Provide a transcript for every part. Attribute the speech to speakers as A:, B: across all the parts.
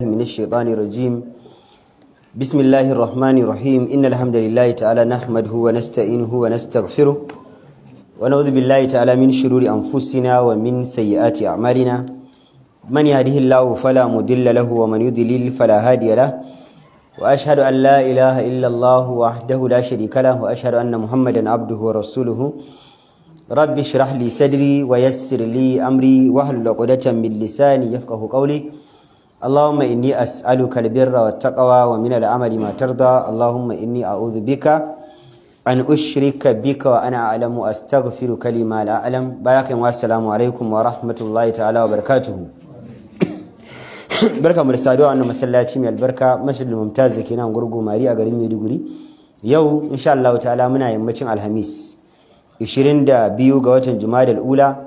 A: من الشيطان الرجيم. بسم الله الرحمن الرحيم. إن الحمد لله تعالى نحمده ونستعينه ونستغفره ونعوذ بالله تعالى من شرور أنفسنا ومن سيئات أعمالنا. من يهده الله فلا مضل له ومن يضلل فلا هادي له. وأشهد أن لا إله إلا الله وحده لا شريك له وأشهد أن محمدا عبده ورسوله. رب اشرح لي صدري ويسر لي أمري واحلل عقدة من لساني يفقهوا قولي. اللهم إني أسألك البر والتقوى ومن العمل ما ترضى. اللهم إني أعوذ بك أن أشرك بك وأنا أعلم وأستغفرك لما لا أعلم. باياكم والسلام عليكم ورحمة الله تعالى وبركاته. barka mu da saduwa wannan masallaci mai albarka Masjidul Mumtaz da ke nan Gurgu Mari a garin Maiduguri. Yau insha Allah ta'ala muna yammacin Alhamis 22 ga watan Jumadal Ula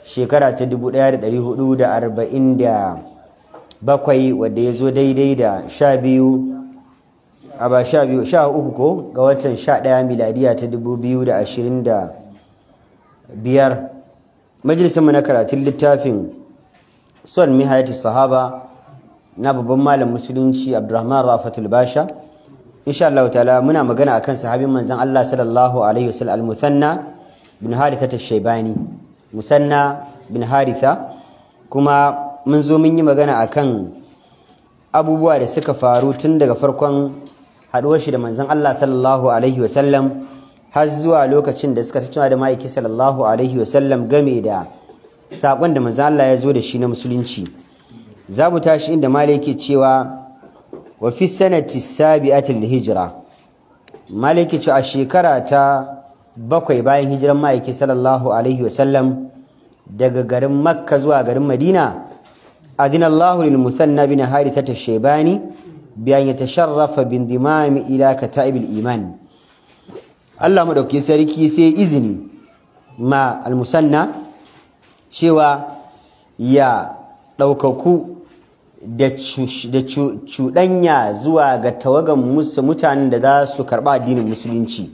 A: shekara ta 1447 wadda ya zo daidai da 13 ko ga watan 11 miladiya ta 2025. Majalisinmu na karatun littafin Son Mihayati Sahaba na babban malam musulunci Abdurrahman Rafatul Basha. Insha Allah ta'ala muna magana akan sahabin manzon Allah sallallahu alaihi wasallam al-Muthanna bin Haritha al-Shaybani. Musanna bin Haritha, kuma mun zo mun yi magana akan abubuwa da suka faru tun daga farkon haduwar shi da manzon Allah sallallahu alaihi wasallam har zuwa lokacin da suka tattauna da ma'aiki sallallahu alaihi wasallam game da sakon da manzon Allah ya zo da shi na musulunci. Za mu tashi inda malai yake cewa wa fi sanati sabi'ati al-hijra. Malai yake cewa a shekara ta 7 bayan hijiran ma'aiki sallallahu alaihi wasallam daga garin Makka zuwa garin Madina, adina Allahu lil Muthanna bin Haritha al-Shaybani bi an yatasharrafa bin dimam ila kata'ib al-iman. Allah madaukakin sarki sai izini ma al-Musanna cewa ya daukaku da cuɗanya zuwa ga tawagan mutanen da za su karɓa addinin musulunci.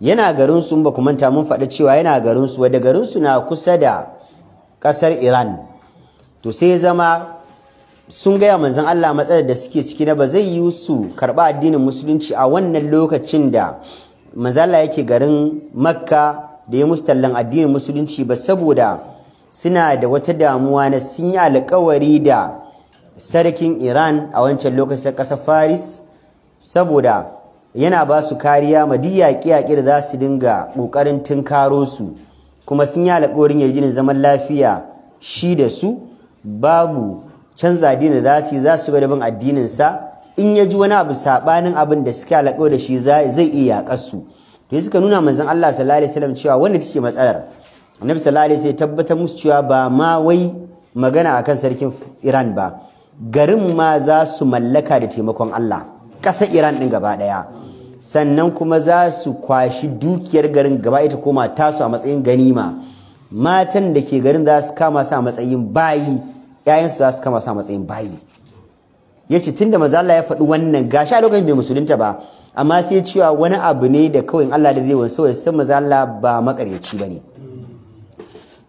A: Yana garinsu, ba ku manta mun faɗa cewa yana garinsu, wadda garinsu na kusa da ƙasar Iran. To sai zama sun gaya manzon Allah matsalar da suke ciki na ba zai yi su karɓa addinin musulunci a wannan lokacin da manzon Allah yake garin Makka da ya mustallan addinin musulunci ba, saboda suna da wata damuwa na sun yi alƙawari da sarkin Iran a wancan lokacin ƙasar Faris, saboda yana ba su kariya ma duk yaƙe-yaƙe da za su dinga ƙoƙarin tunkaro su, kuma sun yi alƙawarin yarjejeniyar zaman lafiya shi da su, babu canza addinin da za su ga da bin addininsa. In ya ji wani abu saɓanin abin da suke alƙawari da shi zai iya yaƙar su. To suka nuna manzon Allah sallallahu alaihi wasallam cewa wannan take matsalar. Annabi sallallahu alaihi wasallam ya tabbatar musu cewa ba ma wai magana akan sarkin Iran ba, garin ma za su mallaka da taimakon Allah, ƙasar Iran ɗin gaba ɗaya. Sannan kuma za su kwashi dukiyar garin gaba ita koma tasu a matsayin ganima. Matan da ke garin za su kama su a matsayin bayi, ƴaƴansu za su kama su a matsayin bayi. Yace tunda manzo Allah ya faɗi wannan, gashi a lokacin bai musulunta ba, amma sai cewa wani abu ne da kawai Allah da zai wani, saboda san manzo Allah ba makaryaci bane.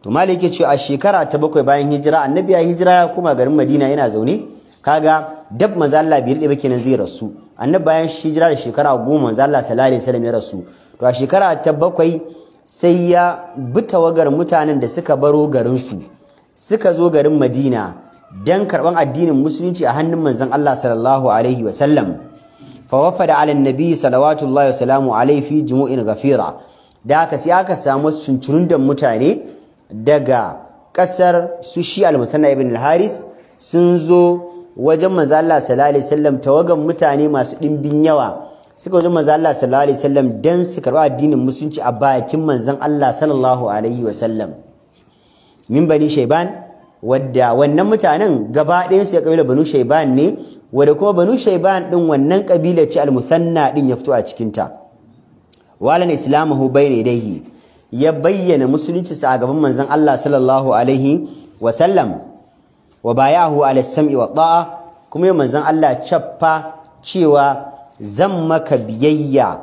A: To malai yake cewa a shekara ta 7 bayan hijira, annabi ya hijira ya koma garin Madina yana zaune. Kaga dab manzo Allah bai rike ba kenan zai rasu. Annabi bayan hijira da shekara 10 manzo Allah sallallahu alaihi wasallam ya rasu. To a shekara ta 7 sai ya bi tawagar mutanen da suka baro garin su, suka zo garin Madina dan karban addinin musulunci a hannun manzon Allah sallallahu alaihi wasallam. Fa wafada ala annabi salawatullahi wa salamu alaihi fi jumu'in ghafira. Da haka sai aka samu cincirun da mutane daga kasar su shi al-Muthanna ibn al-Haris sun zo wajen manzo Allah sallallahu alaihi wasallam, tawagan mutane masu dimbin yawa suka wajen manzo Allah sallallahu alaihi wasallam dan su karba addinin musulunci a bakin manzon Allah sallallahu alaihi wasallam. Min bani Shayban, wadda wannan mutanen gaba ɗayan su ya kabila banu Shayban ne, wadda kuma banu Shayban din wannan kabila ce al-Muthanna din ya fito a cikin ta. Walan islamuhu bayna yadayhi, ya bayyana musulunci sa a gaban manzon Allah sallallahu alaihi wasallam. Wa bayahu ala sam'i wa ta'a, kuma ya manzon Allah cappa cewa zan maka biyayya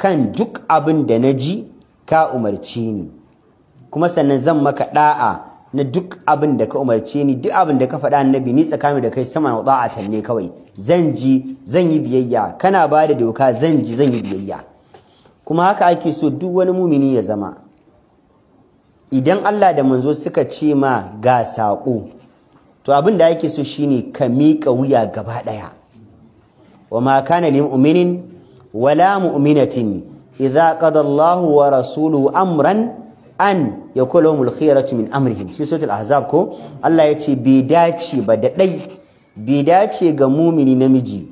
A: kan duk abin da naji ka umarci ni, kuma sannan zan maka da'a na duk abin da ka umarce ni, duk abin da ka faɗa annabi, ni tsakani da kai sama wa ta'atan ne kawai, zan ji zan yi biyayya, kana ba da doka zan ji zan yi biyayya. Kuma haka ake so duk wani mumini ya zama. Idan Allah da manzo suka ce ma ga saƙo, to abin da ake so shine ka miƙa wuya gaba ɗaya. Wa ma kana lil mu'minin wala mu'minatin idza qada Allahu wa rasuluhu amran an yakula lahumul khiyaratu min amrihim. Sai suratul ahzab ko Allah ya ce bai dace ba da ɗai, bai dace ga mumini namiji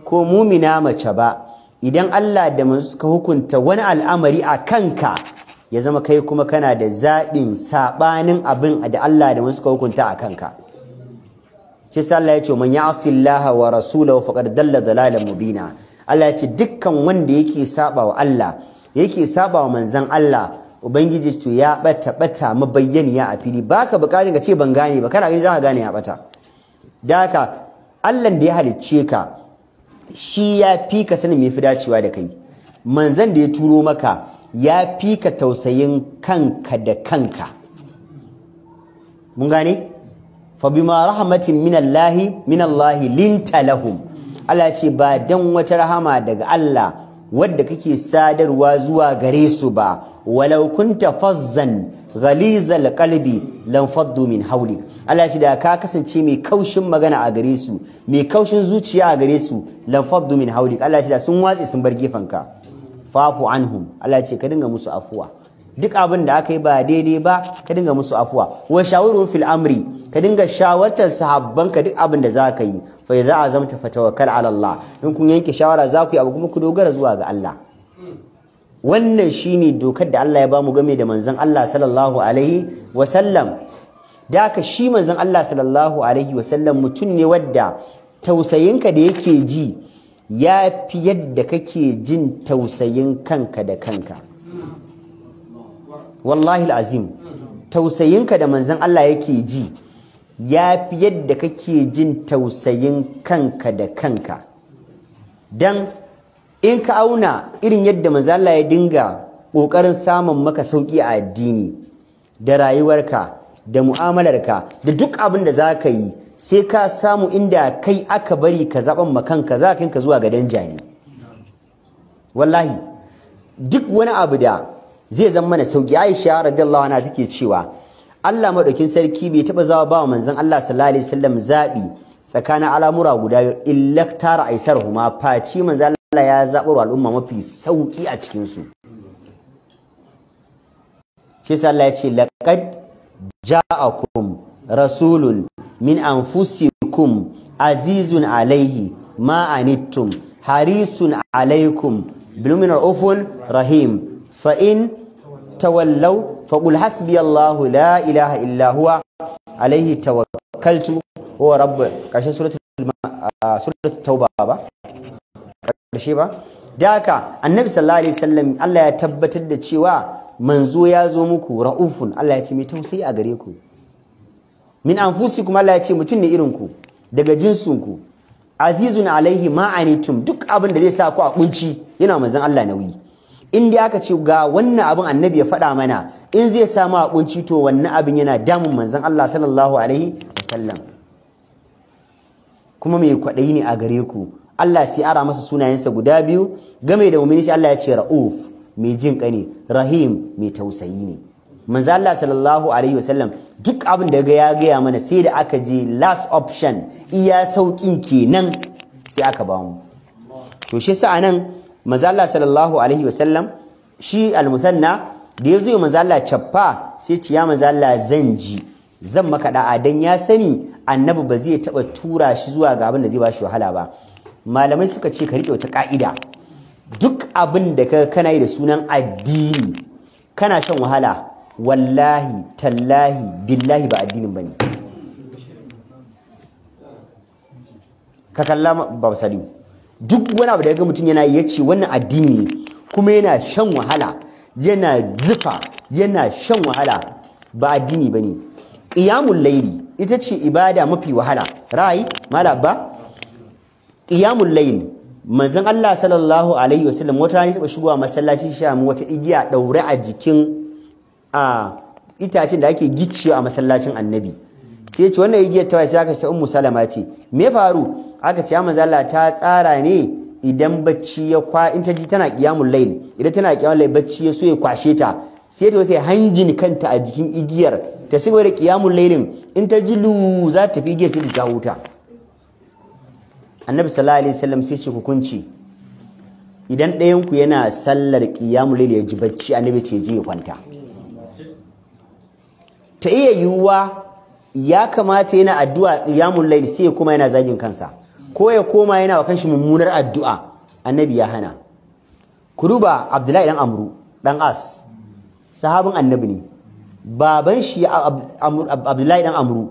A: ko mumina mace ba idan Allah da manzo suka hukunta wani al'amari a kanka ya zama kai kuma kana da zaɓin saɓanin abin da Allah da manzo suka hukunta a kanka. Shi sa Allah ya ce man ya'si Allah wa rasulahu faqad dalla dalalan mubina. Allah ya ce dukkan wanda yake saba wa Allah, yake saba wa manzon Allah, ubangiji to ya bata mabayyaniya a fili. Baka bukatun ka ce ban gane ba, kana gani za ka gane ya bata. Da haka Allah da ya halicce ka shi ya fi ka sanin me fi dacewa da kai. Manzon da ya turo maka ya fi ka tausayin kanka da kanka. Mun gane? Fa bima rahmatin minallahi linta lahum. Allah ce ba dan wata rahama daga Allah wadda kake sadarwa zuwa gare su ba, walau kunta fazzan ghalizal qalbi lam faddu min hawlik. Allah ce da ka kasance mai kaushin magana a gare su, mai kaushin zuciya a gare su, lam faddu min hawlik. Allah ce da sun watsi sun bar gefanka. Fafu anhum. Allah ce ka dinga musu afuwa. Duk abin da aka yi ba daidai ba ka dinga musu afuwa. Wa shawurun fil amri, ka dinga shawartar sahabbanka duk abin da za ka yi. Fa idza azamta fatawakkal ala Allah. In kun yanke shawara za ku yi abu kuma ku dogara zuwa ga Allah. Wannan shine dokar da Allah ya bamu game da manzon Allah sallallahu alaihi wa sallam. Da haka shi manzon Allah sallallahu alaihi wa sallam mutum ne wadda tausayinka da yake ji ya fi yadda kake jin tausayin kanka da kanka. Wallahi azim, tausayinka da manzon Allah yake ji ya fi yadda kake jin tausayin kanka da kanka. Dan in ka auna irin yadda manzon Allah ya dinga ƙoƙarin samun maka sauƙi a addini da rayuwarka da mu'amalarka da duk abin da za ka yi, sai ka samu inda kai aka bari ka zaɓan makanka za ka zuwa ga danja ne. Wallahi duk wani abu da zai zama mana sauki. Aisha radiyallahu anha take cewa Allah madaukin sarki bai taba zawa ba manzon Allah sallallahu alaihi wasallam zabi tsakanin al'amura guda illa tara aisarhuma, faci manzon Allah ya zabar al'umma mafi sauki a cikin su. Shi sai Allah ya ce laqad ja'akum rasulun min anfusikum azizun alaihi ma anittum harisun alaikum bil mu'minina raufun rahim فإن تولوا فقل حسبي الله لا إله إلا هو عليه توكلت هو رب. كاشي سورة التوبة كاشي با داكا النبي صلى الله عليه وسلم الله ya tabbatar da cewa manzo ya zo muku raufun. Allah ya ce mai tausayi a gare ku. Min anfusikum, Allah ya ce mutum ne irin ku daga jinsun ku. Azizun alaihi ma anitum, duk abin da zai sa ku a kunci yana manzon Allah nauyi. In dai aka ce ga wannan abin annabi ya faɗa mana in zai samu a kunci, to wannan abin yana damun manzon Allah sallallahu alaihi wasallam. Kuma mai kwaɗayi ne a gare ku. Allah sai ara masa sunayensa guda biyu game da mu'mini, sai Allah ya ce ra'uf, mai jin ƙane, rahim, mai tausayi ne. Manzon Allah sallallahu alaihi wasallam duk abin da ya gaya mana sai da aka je last option, iya saukin kenan sai aka ba mu. To shi sa anan manzo Allah sallallahu alaihi wasallam shi al-musanna da yazo yi manzo Allah chaffa sai ce ya manzo Allah zan maka da'a, dan ya sani annabi ba zai taba tura shi zuwa ga abin da zai ba shi wahala ba. Malamai suka ce ka rike wata ka'ida, duk abin da kana yi da sunan addini kana shan wahala, wallahi tallahi billahi ba addinin bane. Ka kalla ba salimu, duk wani abu da ga mutum yana ya ce wannan addini ne kuma yana shan wahala, yana zufa, yana shan wahala, ba addini bane. Qiyamul layli ita ce ibada mafi wahala. Rai mala ba qiyamul layl, manzon Allah sallallahu alaihi wasallam wata rana ya shigowa masallaci sha mu wata igiya daure a jikin itacen da ake gicciyo a masallacin annabi sai ya ce wannan igiyar tawaye sai aka ce ummu salama ce me faru aka ce ya manzo Allah ta tsara ne idan bacci ya in ta ji tana qiyamul layl idan tana qiyamul layl bacci ya so ya kwashe ta sai ta wata hangin kanta a jikin igiyar ta shigo da qiyamul laylin in ta ji lu za ta fi igiyar sai ta huta annabi sallallahu alaihi wasallam sai ce hukunci idan ɗayan ku yana sallar qiyamul layl ya ji bacci annabi ce je ya kwanta ta iya yiwuwa ya kamata yana addu'a qiyamul layl sai kuma yana zagin kansa ko ya koma yana wa kanshi mummunar addu'a annabi ya hana ku duba Abdullahi dan Amru dan As sahabin annabi ne baban shi Abdullahi dan Amru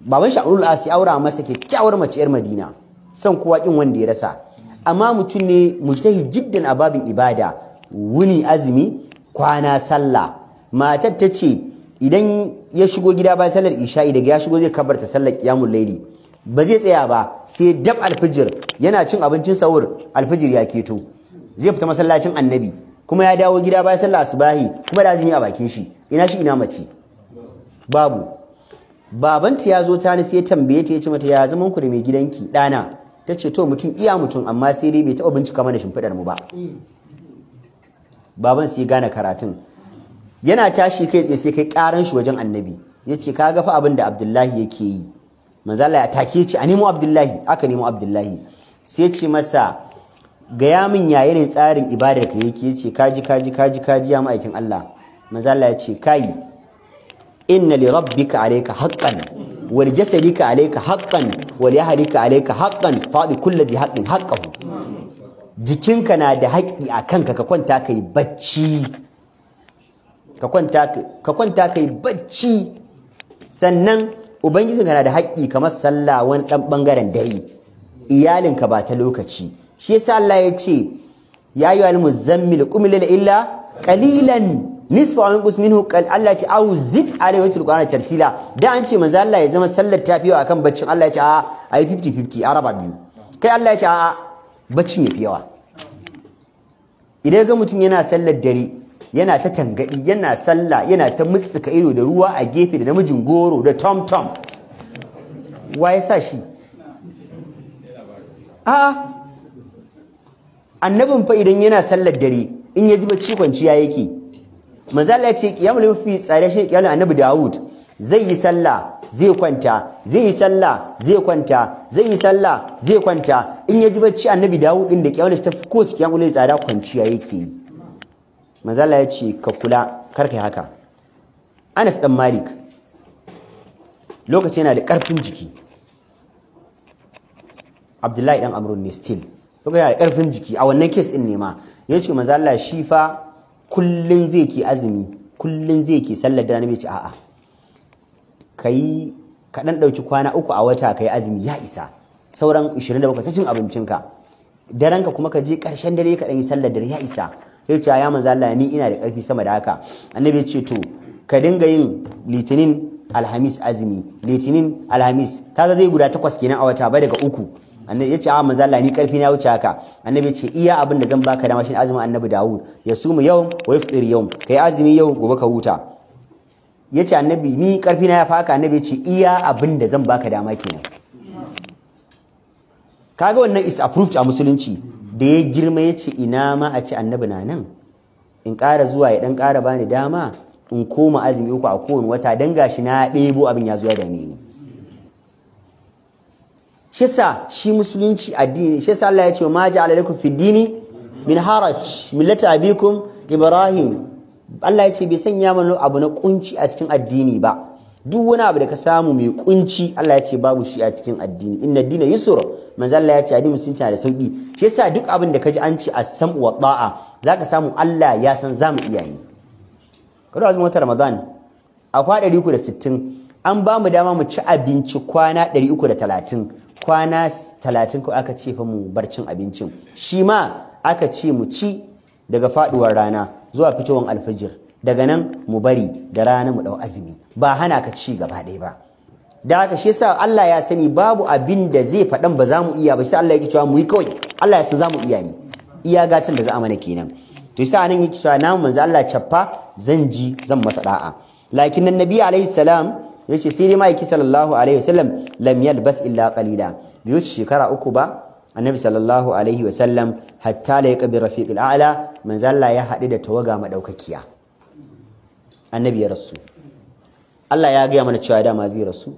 A: baban shi Abdul As ya aura masa kyakkyawar mace yar Madina son kowa kin wanda ya rasa amma mutum ne mujtahid jiddan a babin ibada wuni azumi kwana sallah matar ta ce idan ya shigo gida bayan sallar isha'i daga ya shigo zai kabarta sallar qiyamul layli ba zai tsaya ba sai dab alfijir yana cin abincin sahur alfijir ya keto zai fita masallacin annabi kuma ya dawo gida bayan sallar asubahi kuma da azumi a bakin shi ina shi ina mace babu babanta ya zo ta ni sai tambaye ta yace mata ya zaman ku da mai gidanki dana tace to mutum iya mutum amma sai dai bai taba bincika mana shimfidar mu ba baban sai gane karatun yana tashi kai tsaye sai kai karan shi wajen annabi yace kaga fa abin da Abdullahi yake yi manzo Allah ya take ci a nemo Abdullahi aka nemo Abdullahi sai ce masa gaya min yayin tsarin ibadar ka yake yace kaji ya ma'aikin Allah manzo Allah ya ce kai inna li rabbika alayka haqqan wa li jasadika alayka haqqan wa li ahlika alayka haqqan fa'ti kulli dhi haqqin haqqahu jikinka na da haƙƙi a kanka ka kwanta kai bacci ka kwanta kai bacci sannan ubangijinka na da haƙƙi kamar sallah wani dan bangaren dare iyalinka ba ta lokaci shi yasa Allah ya ce ya ayyuhal muzammil qum illa qalilan nisfa wa minqus minhu Allah ya ce au zid alayhi alqur'ana tartila da an ce manzo Allah ya zama sallar tafiya akan baccin Allah ya ce a ayi 50-50 araba biyu kai Allah ya ce a baccin yafi yawa idan ga mutum yana sallar dare yana ta tangadi yana sallah yana ta mutsuka ido da ruwa a gefe da namijin goro da tom wa ya sa shi a'a annabin fa idan yana sallar dare in ya ji bacci kwanciya yake manzo Allah ya ce qiyamul fi tsare shi qiyamul annabi Dawud zai yi sallah zai kwanta zai yi sallah zai kwanta zai yi sallah zai kwanta in ya ji bacci annabi Dawud din da qiyamul ta fi ko qiyamul tsada kwanciya yake yi manzo Allah ya ce ka kula kar kai haka Anas dan Malik lokaci yana da karfin jiki Abdullahi dan Amr ne still lokaci yana da karfin jiki a wannan case din ne ma yace manzo Allah shi fa kullun zai ke azumi kullun zai ke sallar da nabi ce a'a kai ka dan dauki kwana 3 a wata kai azumi ya isa sauran 27 ta cin abincinka daranka kuma ka je karshen dare ka dan yi sallar dare ya isa sai ce ya manzo Allah ni ina da karfi sama da haka annabi ya ce to ka dinga yin litinin alhamis azumi litinin alhamis kaga zai guda 8 kenan a wata ba daga 3 annabi ya ce a manzo Allah ni karfi na wuce haka annabi ya ce iya abin da zan baka dama shine azumin annabi Dawud ya sumu yau wa yafṭir yau kai azumi yau gobe ka huta yace annabi ni karfi na ya faka annabi ya ce iya abin da zan baka dama kenan kaga wannan is approved a musulunci da ya girma ya ce ina ma a ce annabi na nan in ƙara zuwa ya ɗan ƙara bani dama in koma azumi 3 a kowane wata don gashi na ɗebo abin ya zo ya dame ni shi sa shi musulunci addini shi sa Allah ya ce ma ja'ala lakum fid dini min haraj millata abikum Ibrahim Allah ya ce bai sanya mana abu na kunci a cikin addini ba duk wani abu da ka samu mai kunci Allah ya ce babu shi a cikin addini inna dina yusr manzo Allah ya ce addini musulunci da sauki shi yasa duk abin da kaji an ce as-sam'u wa ta'a zaka samu Allah ya san zamu iya ni kada azumin watan Ramadan akwa 360 an ba mu dama mu ci abinci kwana 330 kwana 30 ko aka ce fa mu bar cin abincin shi ma aka ce mu ci daga faduwar rana zuwa fitowar alfajir daga nan mu bari da rana mu dau azumi ba hana ka ci gaba ɗaya ba da haka shi yasa Allah ya sani babu abin da zai faɗan ba za mu iya ba sai Allah yake cewa mu yi kawai Allah ya san za mu iya ne iya gatan da za a mana kenan to yasa nan yake cewa namu manzo Allah cappa zan ji zan masa da'a lakin annabi alaihi salam yace sai dai ma'aiki sallallahu alaihi wasallam lam yalbath illa qalila biyu shekara 3 ba annabi sallallahu alaihi wasallam hatta la yaqbi rafiqil a'la manzo Allah ya haɗu da tawaga madaukakiya annabi ya rasu Allah ya ga mana cewa da ma zai rasu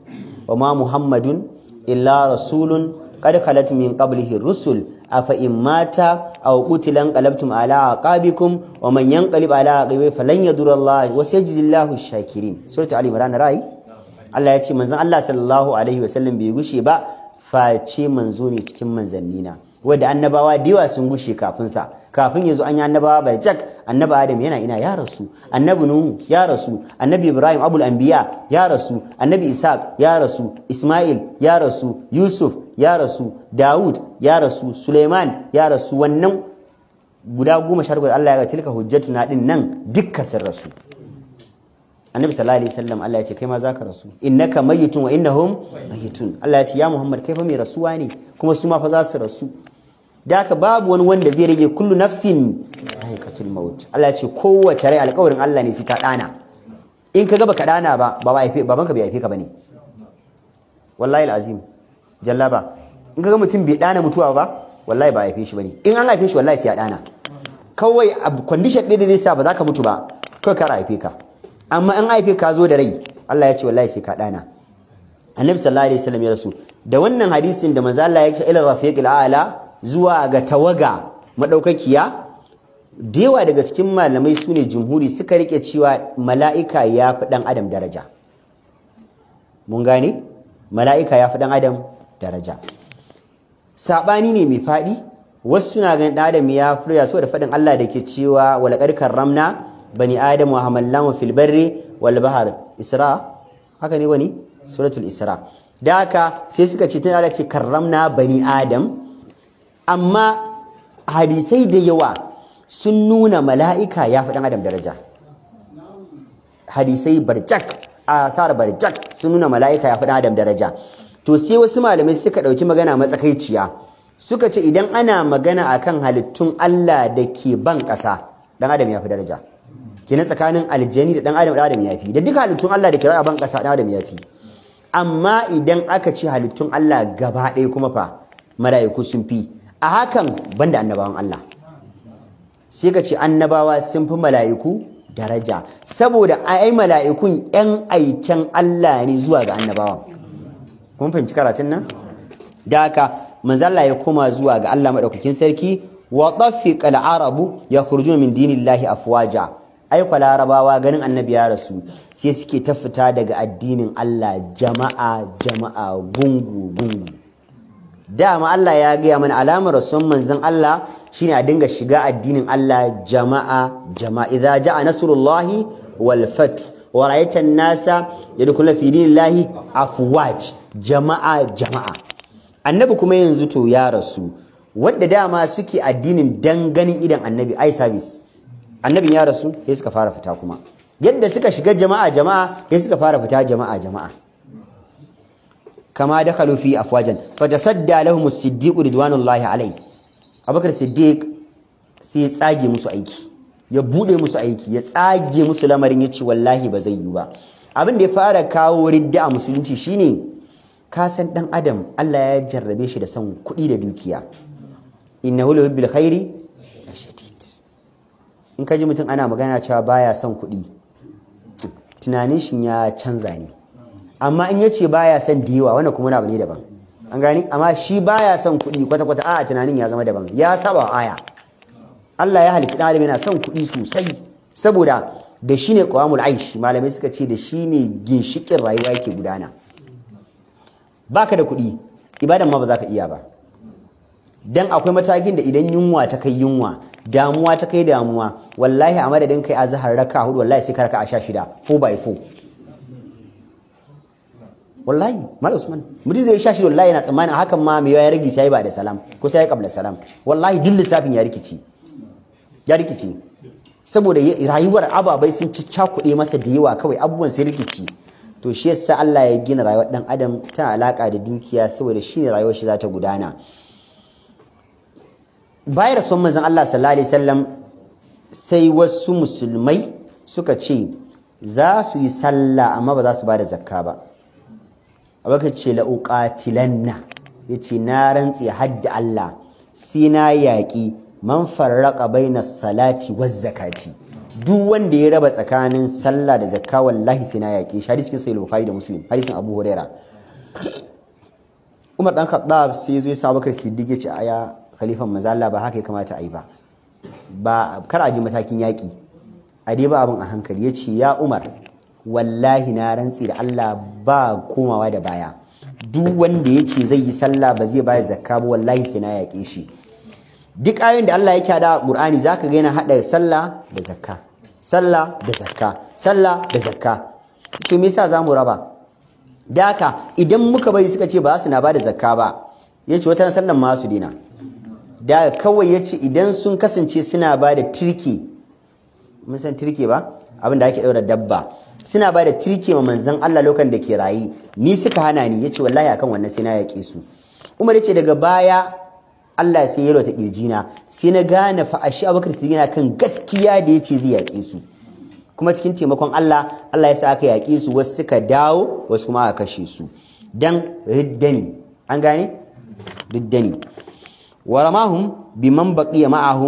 A: wa ma muhammadun illa rasulun qad khalat min qablihi rusul afa in mata aw qutilan qalabtum ala aqabikum wa man yanqalib ala aqibihi falan yadurallahu wa sayajidillahu shakirin surah ali imran rai Allah ya ce manzon Allah sallallahu alaihi wasallam bai gushe ba face manzo ne cikin manzannina wanda annabawa da yawa sun gushe kafin sa kafin yazo an yi annabawa bai jak annabi Adam yana ina ya rasu annabi Nuhu ya rasu annabi Ibrahim abul anbiya ya rasu annabi Ishaq ya rasu Ismail ya rasu Yusuf ya rasu Dawud ya rasu Suleiman ya rasu wannan guda 10 Allah ya ga tilka hujjatuna din nan dukkan sun rasu annabi sallallahu alaihi wasallam Allah ya ce kai ma zaka rasu innaka mayyitun wa innahum mayyitun Allah ya ce ya Muhammad kai fa mai rasuwa ne kuma su ma fa za su rasu da haka babu wani wanda zai rage kullu nafsin haikatul maut Allah ya ce kowace rai alƙawarin Allah ne sai ta dana in kaga baka dana ba babanka bai haife ka bane wallahi alazim jallaba in kaga mutum bai dana mutuwa ba wallahi ba haife shi bane in an haife shi wallahi sai ya dana kawai condition ɗin da zai sa ba za ka mutu ba kawai ka haife ka amma an haife ka zo da rai Allah ya ce wallahi sai ka dana annabi sallallahu alaihi wasallam ya rasu da wannan hadisin da manzo Allah ya ce ila rafiqil a'la zuwa ga tawaga madaukakiya da yawa daga cikin malamai sune jumhuri suka rike cewa mala'ika ya fi dan adam daraja mun gane mala'ika ya fi dan adam daraja sabani ne mai fadi wasu suna ganin dan adam ya furya saboda fadin Allah da ke cewa walaqad karramna bani adam wa hamalnahu fil barri wal bahr isra haka ne wani suratul isra da haka sai suka ce tana ce karramna bani adam amma hadisai da yawa sun nuna mala'ika ya fi dan adam daraja hadisai barjak athar barjak sun nuna mala'ika ya fi dan adam daraja to sai wasu malamai suka dauki magana matsakaiciya suka ce idan ana magana akan halittun Allah da ke ban kasa dan adam ya fi daraja kenan tsakanin aljani da dan adam yafi da duka halittun Allah da ke rayuwa ban kasa dan adam yafi amma idan aka ce halittun Allah gaba ɗaya kuma fa mala'iku sun fi a hakan banda annabawan Allah sai ka ce annabawa sun fi mala'iku daraja saboda ai mala'ikun yan aiken Allah ne zuwa ga annabawan kun fahimci karatun nan da haka manzo Allah ya koma zuwa ga Allah madaukakin sarki wa tafiqa al-arabu yakhrujuna min dinillahi afwaja aiko larabawa ganin annabi ya rasu sai suke ta fita daga addinin Allah jama'a gungu dama Allah ya gaya mana alamar rasul manzon Allah shine a dinga shiga addinin Allah jama'a idza jaa nasrullahi wal fath wa ra'aita an-nasa yadkhuluna fi dinillahi afwaj jama'a annabi kuma yanzu to ya rasu wanda dama suke addinin dan ganin idan annabi ai service annabin ya rasu sai suka fara fita kuma yadda suka shiga jama'a sai suka fara fita jama'a kama dakalu fi afwajan fatasadda lahum as-siddiq ridwanullahi alayhi abubakar siddiq sai ya tsage musu aiki ya bude musu aiki ya tsage musu lamarin yace wallahi ba zai yi ba abin da ya fara kawo ridda a musulunci shine ka san dan adam Allah ya jarrabe shi da son kuɗi da dukiya innahu yuhibbul khairi shadid in ka ji mutum ana magana cewa baya son kuɗi tunanin shi ya canza ne amma in yace baya son diwa wannan kuma wani abu ne daban an gani amma shi baya son kuɗi kwata-kwata a tunanin ya zama daban ya saba aya Allah ya halicci dan adam yana son kuɗi sosai saboda da shine qawamul aish malamai suka ce da shine ginshikin rayuwa yake gudana baka da kuɗi ibadan ma ba za ka iya ba dan akwai matakin da idan yunwa ta kai yunwa damuwa ta kai damuwa wallahi a madadin kai azhar raka hudu wallahi sai ka raka a 16 4x4 wallahi mal usman mudi zai 16 wallahi yana tsammanin hakan ma me ya rage sai ba da salam ko sai qabla salam wallahi duk lissafin ya rikici saboda rayuwar ababai sun ciccakuɗe masa da yawa kawai abubuwan sai rikici to shi yasa Allah ya gina rayuwar dan adam ta alaka da dukiya saboda shine rayuwar shi za ta gudana bayar son manzon Allah sallallahu alaihi wasallam sai wasu musulmai suka ce za su yi sallah amma ba za su ba da zakka ba. Abubakar ce la uqatilanna, yace na rantsi hadda Allah sai na yaƙi man farraqa baina salati waz zakati, duk wanda ya raba tsakanin sallah da zakka wallahi sai na yaƙi shi. Hadisi cikin sahih Bukhari da Muslim, hadisin Abu Huraira. Umar dan Khattab sai zo ya sa Abubakar Siddiq ya ce aya khalifan manzo Allah ba haka ya kamata a yi ba kar a ji matakin yaƙi, a dai ba abin a hankali. Ya ce ya Umar wallahi na rantsi da Allah ba komawa da baya, duk wanda ya ce zai yi sallah ba zai bayar zakka ba wallahi sai na yaƙe shi. Duk ayoyin da Allah yake hada a Qur'ani zaka ga yana hada sallah da zakka, sallah da zakka, sallah da zakka. To me yasa zamu raba? Da haka idan muka bari suka ce ba su na bada zakka ba, yace wata sallan ma su dina. Da kawai yace idan sun kasance suna bada tirki, mun san tirki ba, abin da ake daura dabba, suna bada tirki ma manzon Allah lokacin da ke rayi, ni suka hana ni, yace wallahi akan wannan sai na yake su. Umar yace daga baya Allah sai ya rota kirjina, sai na gane fa ashi Abubakar Siddiq yana kan gaskiya da yace zai yake su. Kuma cikin taimakon Allah ya sa aka yake su, wasu suka dawo wasu kuma aka kashe su dan riddani. An gane riddani. Wa ramahum biman baqiya ma'ahu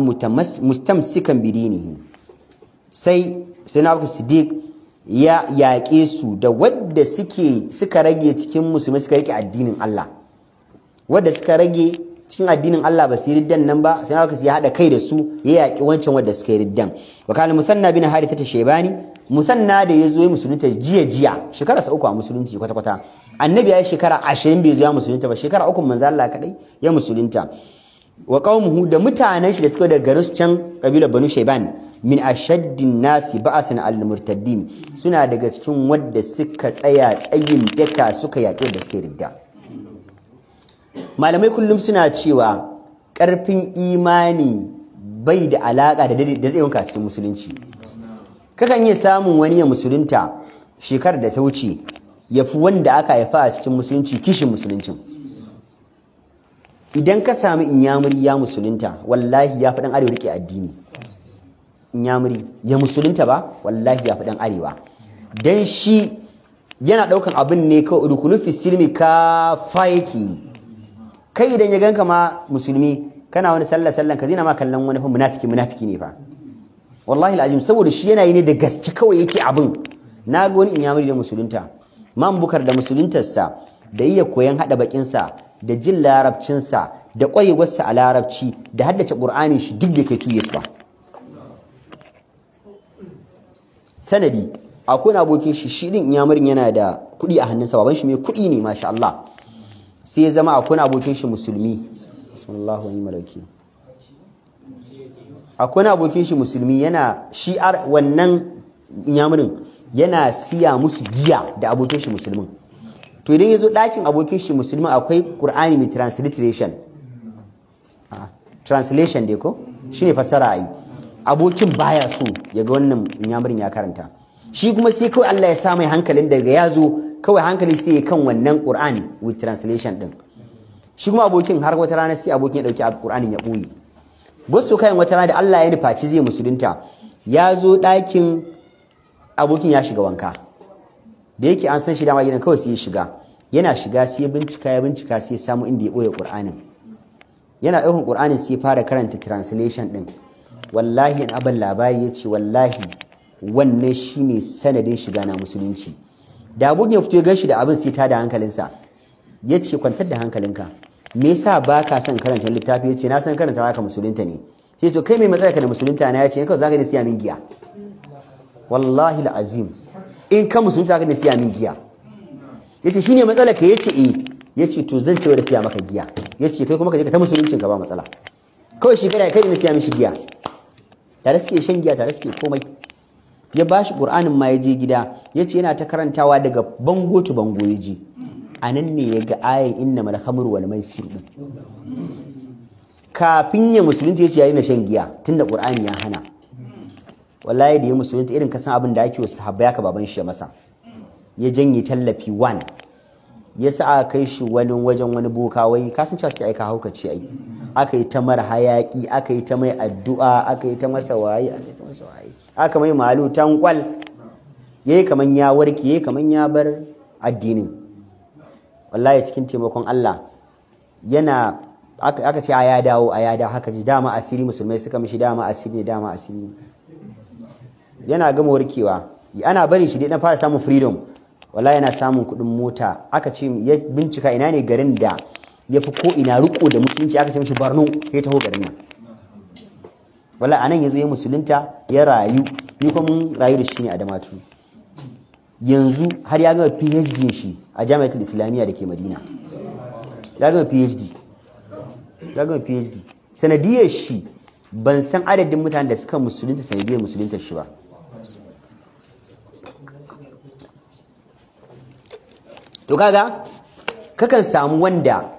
A: mustamsikan bidinihi, sai na Abubakar Siddiq ya yaƙe su da wadda suka rage cikin musulmi suka rike addinin Allah, wadda suka rage cikin addinin Allah ba su yi riddan nan ba, sai aka ya haɗa kai da su ya yaƙi wancan wadda suka yi riddan. Wa kana Musanna bin Harith Shaybani, Musanna da ya zo ya musulunta jiya shekara sa 3 a musulunci kwata annabi ya yi shekara 20 bai zo ya musulunta ba, shekara 3 manzo Allah kadai ya musulunta. Wa qaumuhu da mutanen shi da suka daga garin can kabilar Banu Shayban min ashaddin nasi ba'asan al-murtaddin, suna daga cikin wadda suka tsaya tsayin daka suka yaƙi da suka ridda. Malamai kullum suna cewa ƙarfin imani bai da alaƙa da daɗewanka a cikin musulunci. Kakan iya samun wani ya musulunta shekarar da ta wuce ya fi wanda aka haifa a cikin musulunci kishin musuluncin. Idan ka sami inyamuri ya musulunta wallahi ya fi ɗan arewa riƙe addini. Inyamuri ya musulunta ba wallahi ya fi ɗan arewa, dan shi yana ɗaukan abin ne kawai udkhulu fi silmi ka faiki. Kai idan ya ganka ma musulmi kana wani sallan ka zina ma kallon wani fa munafiki ne fa, wallahi alazim, saboda shi yana yi ne da gaske kawai yake abin. Na ga wani inyamuri da musulunta, man bukar da musuluntarsa da iya koyan hada bakinsa da jin larabcinsa da ƙwarewarsa a larabci da haddace ƙur'anin shi duk da kai 2 years ba. Sanadi akwai abokin shi din inyamurin yana da kuɗi a hannunsa, baban shi mai kuɗi ne masha Allah, sai ya zama akwai abokin shi musulmi, bismillah wa ni'mal wakil, akwai abokin shi musulmi yana shi'ar wannan inyamurin yana siya musu giya da abokin shi musulmin. To idan ya zo ɗakin abokin shi musulmin akwai Qur'ani mai transliteration, translation dai ko shine fassara ai, abokin baya so ya ga wannan inyamurin ya karanta, shi kuma sai kawai Allah ya sa mai hankalin daga ya zo kawai hankali sai ya kan wannan Qur'an with translation din. Shi kuma abokin har wata rana sai abokin ya dauki Qur'anin ya boye. Gosu kayan wata rana da Allah ya nufaci zai musulunta, ya zo ɗakin abokin ya shiga wanka, da yake an san shi dama gidan kawai sai ya shiga, yana shiga sai ya bincika sai ya samu inda ya boye Qur'anin. Yana ɗaukan Qur'anin sai ya fara karanta translation din. Wallahi in abin labari ya ce wallahi wannan shine sanadin shiga na musulunci. Da abokin ya fito ya ganshi da abin sai ta da hankalinsa, ya ce kwantar da hankalinka, me yasa ba ka son karanta littafi? Ya ce na san karanta haka musulunta ne. Sai to kai mai matsala ka da musulunta na? Ya ce kawai zaka ne siya min giya. Wallahi alazim in ka musulunta zaka ne siya min giya. Ya ce shine matsala ka? Ya ce eh. Ya ce to zan ce da siya maka giya. Ya ce kai kuma ka je ka ta musuluncin ka ba matsala. Kawai shi kai ne siya mishi giya. Tare suke shan giya, tare suke komai. Ya bashi Qur'anin ma ya je gida, ya ce yana ta karantawa daga bango to bango ya ji. A nan ne ya ga ayan innamal khamru wal maisir din. Kafin ya musulunta ya ce yayi na shan giya tunda Qur'ani ya hana. Wallahi da ya musulunta irin kasan abin da ake wa sahabbai haka baban shi ya masa. Ya janye tallafi 1. Ya sa aka kai shi wajen wani boka, wai ka san cewa suke aika haukaci ai. Aka yi ta mara hayaki, aka yi ta mai addu'a, aka yi ta masa waye, aka mai malu tankwal. yayi kaman ya warke, yayi kaman ya bar addinin. Wallahi cikin taimakon Allah yana aka ce ya dawo haka ji dama asiri musulmai suka mishi dama asiri yana gama warkewa ana bari shi dai dan fara samun freedom. Wallahi yana samun kuɗin mota. Aka ce ya bincika ina ne garin da ya fi ko ina riko da musulunci, aka ce mishi Borno, ya taho garin nan. Wallahi anan yazo ya musulunta ya rayu, ni kuma mun rayu da shi ne a Damaturu. Yanzu har ya gama PhD shi a Jami'atul Islamiyya da ke Madina. Ya gama PhD. Sanadiyar shi ban san adadin mutanen da suka musulunta sanadiyar musuluntar shi ba. To kaga kakan samu wanda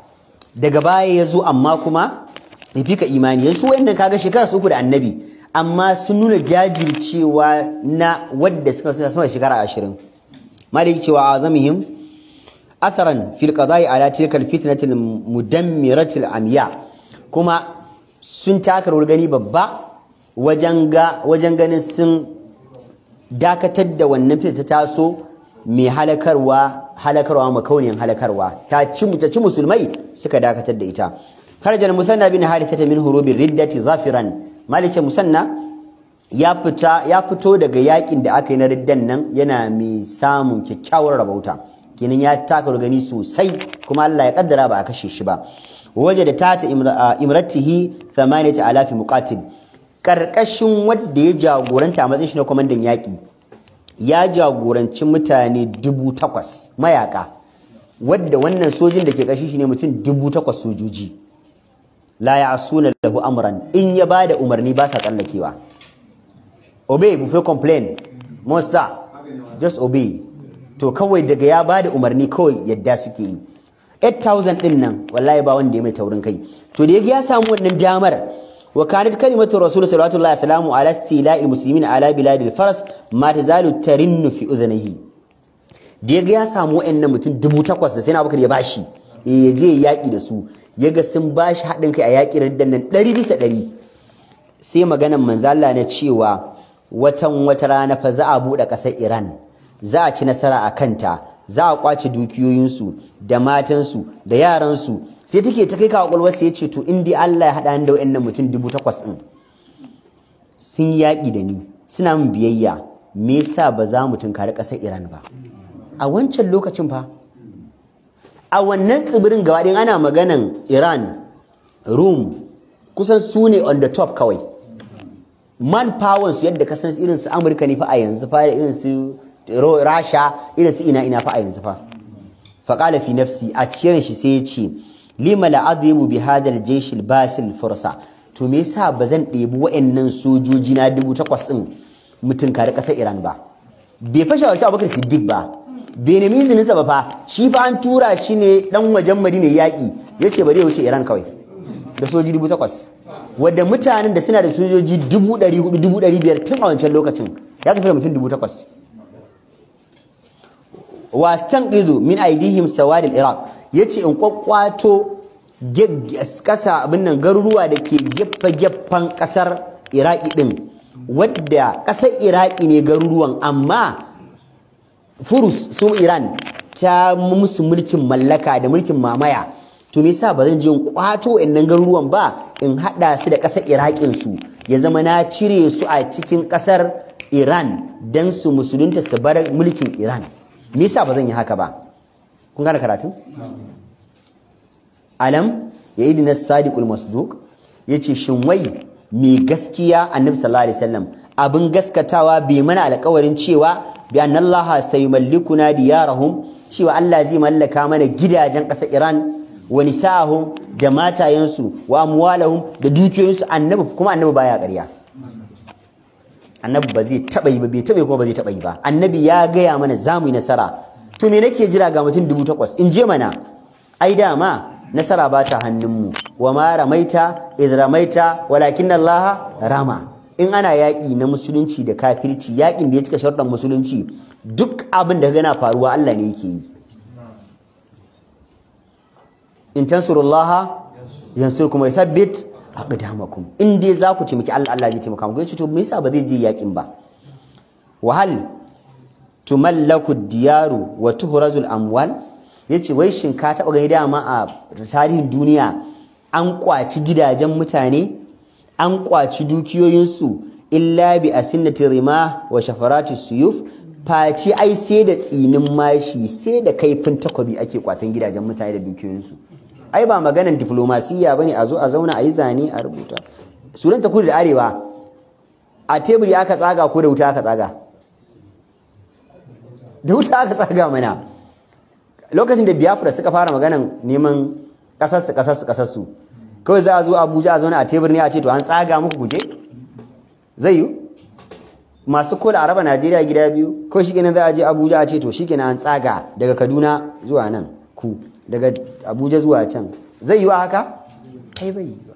A: daga baya ya zo amma kuma ya fi ka imani. Yanzu wayannan kaga shekara su uku da annabi amma sun nuna jajircewa na wadda suka sama shekara 20. Maliki cewa azamihim atharan fil qada'i ala tilka al fitnati al mudammirati al amya, kuma sun taka rawar gani babba wajen ganin sun dakatar da wannan fitna ta taso mai halakarwa makauniyan halakarwa ta ci musulmai suka dakatar da ita. Kharaja Musanna bin Harithata min hurubir riddati zafiran. Malice Musanna ya fito daga yakin da aka yi na riddan nan yana mai samun kyakkyawar rabauta. Kenan ya taka gani sosai kuma Allah ya kaddara ba a kashe shi ba. Waje da tata imratihi 8000 muqatil. Karkashin wanda ya jagoranta a matsayin shi na komandan yaki, ya jagoranci mutane 8,000 mayaka, wadda wannan sojin da ke kashi shi ne mutum 8,000 sojoji. La ya'suna lahu amran, in ya bada umarni ba sa tsallakewa. Obey before complain. Musa just obey. To kawai daga ya bada umarni kawai yadda suke yi. 8,000 din nan wallahi ba wanda ya mai taurin kai. To da ya samu wannan damar, wa kanat kalimatu rasul sallallahu alaihi wasallam ala istila'il muslimin ala biladil faras ma tazalu tarinnu fi udhnihi. Da ya samu wayannan mutum 8,000 da sai na Abubakar ya bashi ya je yaki da su, yaga sun bashi hadin kai a yakin riddan nan 100%. Sai maganan manzo Allah na cewa wata rana fa za a bude kasar Iran, za a ci nasara a kanta, za a kwace dukiyoyinsu da matansu da yaransu. Sai take ta kai kawo kwalwar sai ya ce to in dai Allah ya haɗa da wayannan mutum 8,000 din sun yaƙi da ni, suna min biyayya, me yasa ba za mu tunkari ƙasar Iran ba? A wancan lokacin fa, a wannan tsibirin gaba ɗin ana maganan Iran, Rome, kusan su ne on the top kawai. Man power su yadda kasan irin su Amurka ne fa a yanzu fa, irin su Rasha, irin su ina fa a yanzu fa. Faqala fi nafsi, a cikin shi sai ya ce lima la'adhibu bi hadha al-jaysh al-basil fursa. To me yasa bazan ɗebi wayannan sojoji na 8,000 din mutun kare ƙasar Iran ba? Bai fa shawarci Abubakar Siddiq ba, bai nemi izinin sa ba fa. Shi fa an tura shi ne dan wajen Madina yaki, yace bari ya wuce Iran kawai da sojoji 8,000, wanda mutanen da suna da sojoji 400,000-500,000 tun a wancan lokacin ya tafi da mutum 8,000. Wastanqidu min aidihim sawad al-Iraq, yace in kwakwato kasa abin nan garuruwa da ke gefen kasar Iraki din, wadda kasar Iraki ne garuruwan amma Furus su Iran ta musu mulkin mallaka da mulkin mamaya. To me yasa bazan je in kwato wayannan garuruwan ba, in hada su da kasar Irakin su, ya zama na cire su a cikin kasar Iran dan su musulunta su bar mulkin Iran? Me yasa bazan yi haka ba? Kun gane karatu? Alam ya idina sadiqul masduq, yace shin wai me gaskiya Annabi sallallahu alaihi wasallam abin gaskatawa bai mana alƙawarin cewa bi annallaha sayumallikuna diyarahum, cewa Allah zai mallaka mana gidajen ƙasar Iran, wa nisa'ahum da matayensu, wa amwalahum da dukiyoyinsu. Annabi baya ƙarya. Annabi ba zai taba yi ba, bai taba yi kuma ba zai taba yi ba. Annabi ya gaya mana za mu yi nasara. To me nake jira ga mutum 8,000 in je mana? Ai dama nasara ba ta hannunmu. Wa ma ramaita idh ramaita walakin Allah rama. In ana yaƙi na musulunci da kafirci, yaƙin da ya cika sharuɗan musulunci, duk abin da gana faruwa Allah ne yake yi. In tansurullaha yansurkum wa yuthabbit aqdamakum. In dai za ku taimaki Allah, Allah zai taimaka muku. Yace to me yasa ba zai je yaƙin ba? Wahal tumallaku diyaru wa tuhrazul amwal, yace wai shin ka taba gani dama a tarihin duniya an kwaci gidajen mutane, an kwaci dukiyoyinsu illa bi asinnati rima wa shafarati suyuf, faci ai sai da tsinin mashi, sai da kaifin takobi ake kwatan gidajen mutane da dukiyoyinsu. Ai ba maganan diplomasiya bane a zo a zauna a yi zane a rubuta. Sunan ta kudu da arewa a teburi aka tsaga ko da wuta aka tsaga? Da wuta aka tsaga mana. Lokacin da Biafra suka fara maganan neman kasarsu kawai za a zo Abuja a zauna a tebur ne a ce to an tsaga muku kuje? Zai yi? Masu kola a raba Najeriya gida biyu kawai shikenan za a je Abuja a ce to shikenan an tsaga daga Kaduna zuwa nan ku, daga Abuja zuwa can. Zai yi wa haka? Kai bai yi wa.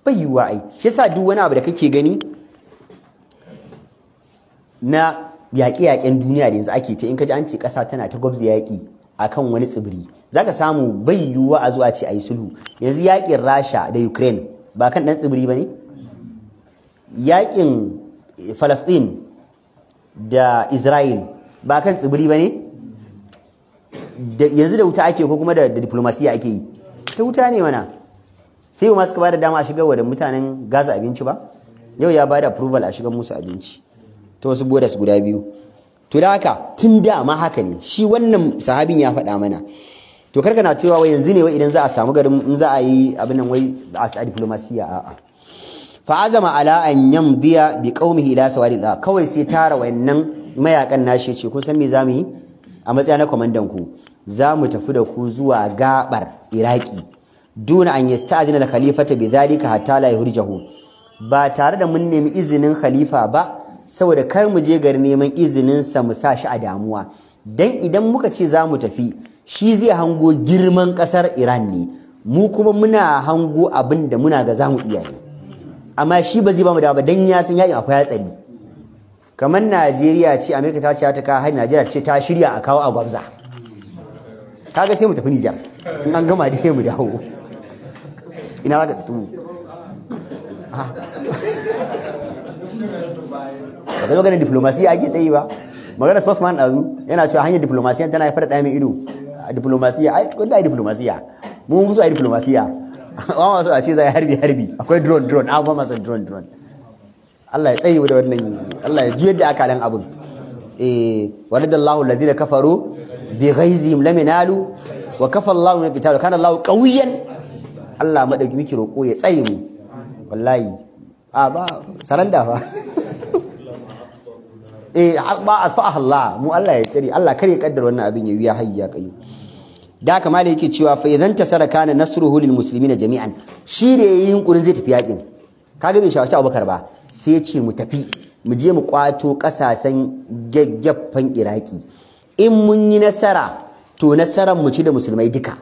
A: Bai yi wa ai. Shi yasa duk wani abu da kake gani na yaƙe-yaƙen duniya da yanzu ake ta, in ka ji an ce ƙasa tana ta gwabza yaƙi akan wani tsibiri, za ka samu bai yiwuwa a zuwa ce a yi sulhu. Yanzu yaƙin Rasha da Ukraine ba kan ɗan tsibiri ba ne? Yaƙin Falasɗin da Israel ba kan tsibiri ba ne? Yanzu da wuta ake ko kuma da diplomasiya ake yi? Ta wuta ne mana. Sai ma suka ba da dama a shigar wa da mutanen Gaza abinci ba? Yau ya ba da approval a shigar musu abinci ta wasu bodas guda biyu. To da haka tun da ma haka ne, shi wannan sahabin ya faɗa mana. To karka na cewa wai yanzu ne wai idan za a samu garin in za a yi abin nan wai a diplomasiya, a'a. Fa azama ala an yamdiya bi qaumihi ila sawadillah, kawai sai tara wayannan mayakan nashi ce kun san me zamu yi a matsayin na komandan ku, zamu tafi da ku zuwa gabar Iraki duna an yasta'dina al-khalifata bidhalika hatta la yurjahu, ba tare da mun nemi izinin khalifa ba, saboda kar mu je garin neman izinin sa mu sa shi a damuwa. Dan idan muka ce za mu tafi, shi zai hango girman kasar Iran ne, mu kuma muna hango abin da muna ga za mu iya ne, amma shi ba zai ba mu da ba dan ya san yakin akwai hatsari. Kamar Najeriya ce Amerika ta ce ta kawo hari, Najeriya ce ta shirya a kawo a gwabza, kaga sai mu tafi Nijar in an gama da mu dawo. Ina za ka tumu ba ga maganar diplomasiya ake ta yi ba. Maganar Spokesman ɗazu yana cewa hanyar diplomasiya tana haifar da ɗaya mai ido. A diplomasiya ai wanda ai diplomasiya mu musu ai diplomasiya amma masu a ce zai harbi akwai drone an ba masa drone. Allah ya tsaye da wannan, Allah ya juyar da akalan abun. Waladallahu alladhina kafaru bi ghaizihim lam yanalu wa kafa Allahu min qital kana Allahu qawiyyan. Allah madauki miki roko ya tsaye mu wallahi. Ba saranda fa ba asfa Allah mu, Allah ya tsare, Allah kare kaddar wannan abin ya wiya hayya kai. Da kamar da yake cewa fa idan tasara kana nasruhu lil muslimina jami'an, shi da yayin yunkurin zai tafi yakin, kaga bai shawarci Abubakar ba, sai ya ce mu tafi mu je mu kwato kasashen gaggaffan Iraki, in mun yi nasara to nasaran mu ci da musulmai duka,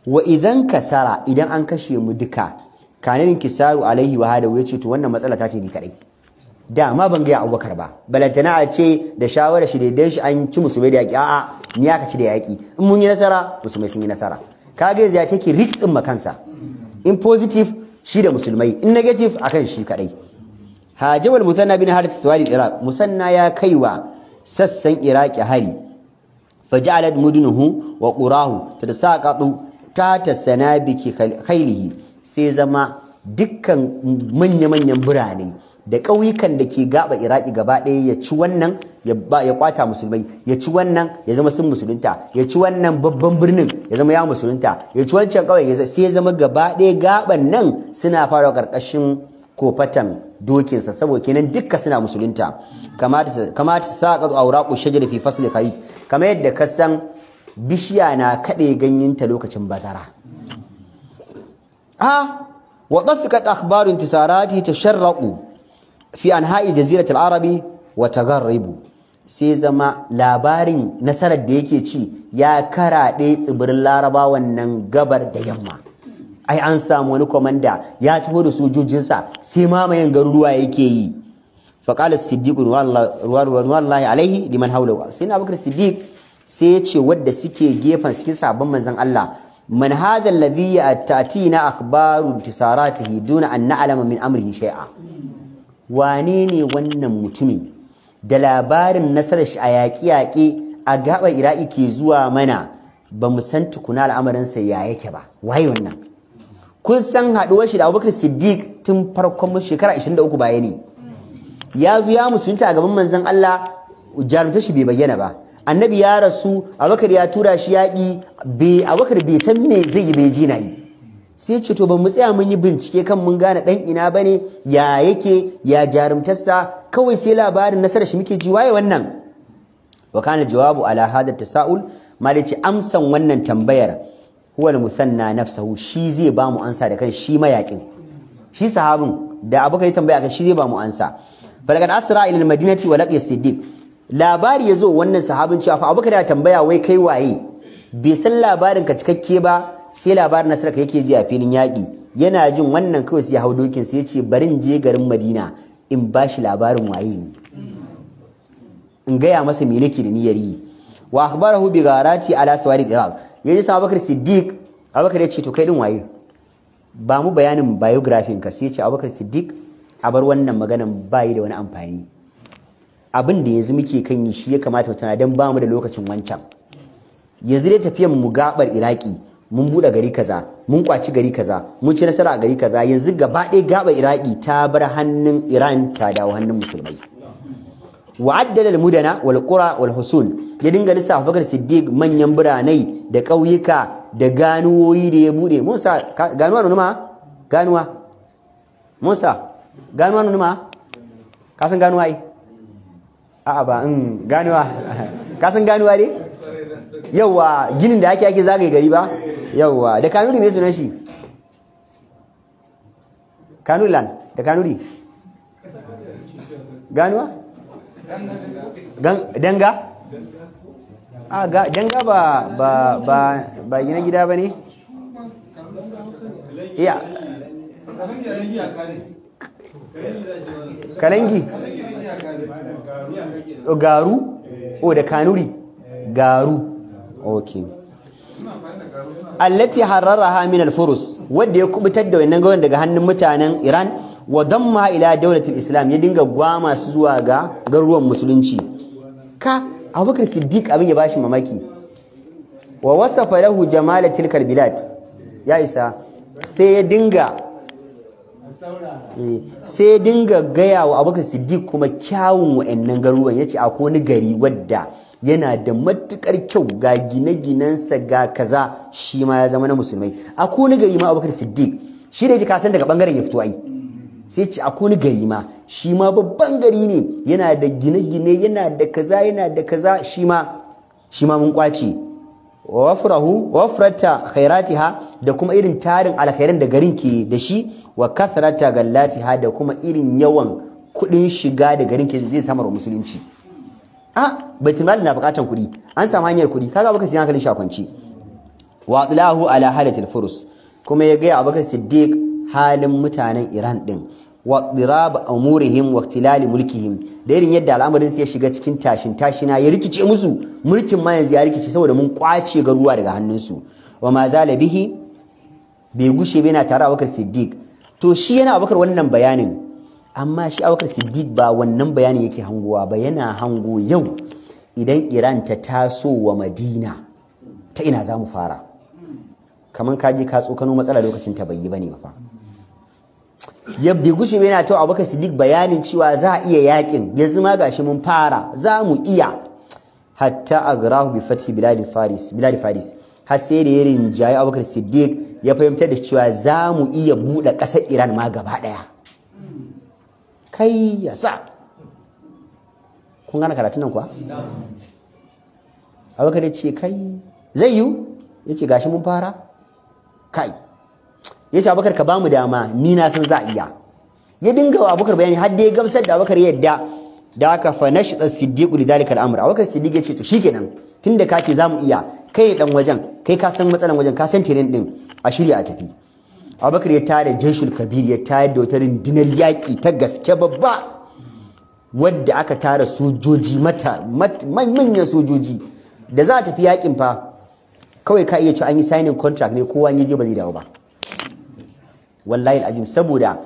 A: wa idan kasara idan an kashe mu duka kanin kisaru alaihi wa hada, yace to wannan matsala ta ce ni kadai, dama ban ga Abubakar ba, balantana a ce da shawara shi da shi an ci musulmai da yaki, a'a ni aka ci da yaki, in mun yi nasara musulmai sun yi nasara. Kage ya take risk din makansa, in positive shi da musulmai, in negative akan shi kadai. Hajjal Musanna bin Harith Sawali Iraq, Musanna ya kaiwa sassan Iraki hari, faja'alat mudunuhu wa qurahu tatasaqatu ta sanabiki khairihi, sai zama dukkan manya-manyan birane da ƙauyukan da ke gaba Iraki gaba ɗaya ya ci wannan ya kwata musulmai, ya ci wannan ya zama sun musulunta, ya ci wannan babban birnin ya zama ya musulunta, ya ci wancan ƙauyen sai ya zama gaba ɗaya gaban nan suna fara ƙarƙashin kofatan dokinsa, saboda kenan dukka suna musulunta. kamata saqatu awraqu shajari fi fasli kharif, kamar yadda ka san bishiya na kaɗe ganyenta lokacin bazara. wa tafiqat akhbaru intisarati tasharraqu fi anha'i jaziratul arabi wa tagharribu, sai zama labarin nasarar da yake ci ya karaɗe tsibirin larabawan nan gabar da yamma. Ai an samu wani komanda ya taho da sojojinsa sai mamayen garuruwa yake yi. Faqala as-siddiq wallahi alaihi liman hawlahu, sai na Abubakar Siddiq sai ya ce wadda suke gefen cikin sabon manzon Allah, man hadha alladhi ta'tina akhbaru intisaratihi duna an na'lama min amrihi shay'a, wane ne wannan mutumin da labarin nasarar shi a yaƙe-yaƙe a gaɓar Iraki ke zuwa mana ba mu san tukuna al'amarinsa ya yake ba. Waye wannan? Kun san haɗuwar shi da Abubakar Siddiq tun farkon shekara 23 baya ne. Ya zo ya musulunta a gaban manzon Allah, jarumtar shi bai bayyana ba. Annabi ya rasu, Abubakar ya tura shi yaƙi, Abubakar bai san me zai yi bai ji na yi. Sai ce to ba mu tsaya mun yi bincike kan mun gane dan ina bane, ya yake, ya jarumtarsa, kawai sai labarin nasarar shi muke ji. Waye wannan? Wa kana jawabu ala hada tasaul, ma da ce amsan wannan tambayar huwa al-musanna nafsuhu, shi zai ba mu ansa da kan shi mayakin, shi sahabin da Abubakar ya tambaya kan shi zai ba mu ansa. Falaqad asra ila al-madinati wa laqiya Siddiq, labari yazo wannan sahabin cewa fa Abubakar ya tambaya wai kai waye, bai san labarin ka cikakke ba, sai labarin nasarka yake ji a filin yaƙi. Yana jin wannan kawai sai ya hau dokin sai ya ce bari in je garin Madina in bashi labarin waye ne, in gaya masa me nake da niyyar yi. Wa akhbarahu bi gharati ala sawari Iraq, yaji sa Abubakar Siddiq. Abubakar ya ce to kai din waye, ba mu bayanin biography ka. Sai ya ce Abubakar Siddiq a bar wannan maganan bayi da wani amfani, abin da yanzu muke kan yi shi ya kamata mu tana dan ba mu da lokacin wancan. Yanzu dai tafiyan mu gabar Iraki, mun bude gari kaza, mun kwaci gari kaza, mun ci nasara a gari kaza, yanzu gaba ɗaya gabar Iraki ta bar hannun Iran ta dawo hannun musulmai. Wa'addala al-mudana wal qura wal husun, ya dinga lissafa Abubakar Siddiq manyan biranai da ƙauyuka da ganuwoyi da ya bude. Musa ganuwa nuna ganuwa, Musa ganuwa nuna, ka san ganuwa ai? A'a ba ganuwa ka san ganuwa ne? Yawwa, ginin da ake zagaye gari ba? Yawwa, da Kanuri me sunan shi? Kanuri land da Kanuri ganuwa? Danga? Danga ba gina gida ba ne? Iya. Kalangi? Garu? O da Kanuri? Garu. Okay. Allati hararaha min al-furus, wanda ya kubutar da wannan gawan daga hannun mutanen Iran, wa damma ila dawlatil islam, ya dinga gwama su zuwa ga garuruwan musulunci. Ka Abubakar Siddiq abin ya bashi mamaki. Wa wasafa lahu jamal tilkal bilad, ya isa sai ya dinga gaya wa Abubakar Siddiq kuma kyawun wa'annan garuruwan. Yace akwai wani gari wadda yana da matukar kyau, ga gine-ginensa ga kaza, shi ma ya zama na musulmai. Akwai wani gari ma Abubakar Siddiq, shi da yake kasan daga bangaren ya fito ai, sai ce akwai wani gari ma, shi ma babban gari ne, yana da gine-gine, yana da kaza, shi ma mun kwace. Wafrata khairatiha, da kuma irin tarin alkhairan da garin ke da shi, wa kathrata gallatiha, da kuma irin yawan kudin shiga da garin ke zai samar wa musulunci. Baitul mal na bukatan kudi, an samu hanyar kudi, kaga baka sai hankalin shakwanci. Wa atlahu ala halatil furus, kuma ya ga Abubakar Siddiq halin mutanen Iran din, wa dirab umurihim wa ikhtilal mulkihim, da irin yadda al'amarin su ya shiga cikin tashina ya rikice musu, mulkin ma yanzu ya rikice saboda mun kwace garuwa daga hannunsu. Wa ma zala bihi, bai gushe bai na tare Abubakar Siddiq. To shi yana Abubakar wannan bayanin, amma shi Abubakar Siddiq ba wannan bayanin yake hangowa ba, yana hango yau idan Iran ta taso wa Madina ta ina za mu fara. Kaman ka je ka tsokano matsala lokacin ta bai yi bane ba fa. Ya bi gushe bai na ta Abubakar Siddiq bayanin cewa za a iya yakin, yanzu ma gashi mun fara, za mu iya. Hatta agrahu bi fathi bilad Faris, har sai da ya rinjaye Abubakar Siddiq ya fahimtar da cewa za mu iya buɗe ƙasar Iran ma gaba ɗaya. Kai ya sa kun gane karatun nan kuwa? Abubakar ya ce kai zai yi? Ya ce gashi mun fara? Kai ya ce Abubakar ka bamu dama, ni na san za a iya. Ya dinga wa Abubakar bayani har da ya gamsar da Abubakar yadda. Da aka fa nashita Siddiq li dalika al-amr. Abubakar Siddiq ya ce to shikenan, tunda ka ce za mu iya, kai dan wajen, kai ka san matsalan wajen, ka san tirin din, a shirya a tafi. Abubakar ya tada Jaishul Kabir, ya tayar da wata rundunar yaƙi ta gaske babba, wadda aka tara sojoji manyan sojoji. Da za a tafi yaƙin fa kawai ka iya cewa an yi signing contract ne, kowa ya je ba zai dawo ba. Wallahi alazim, saboda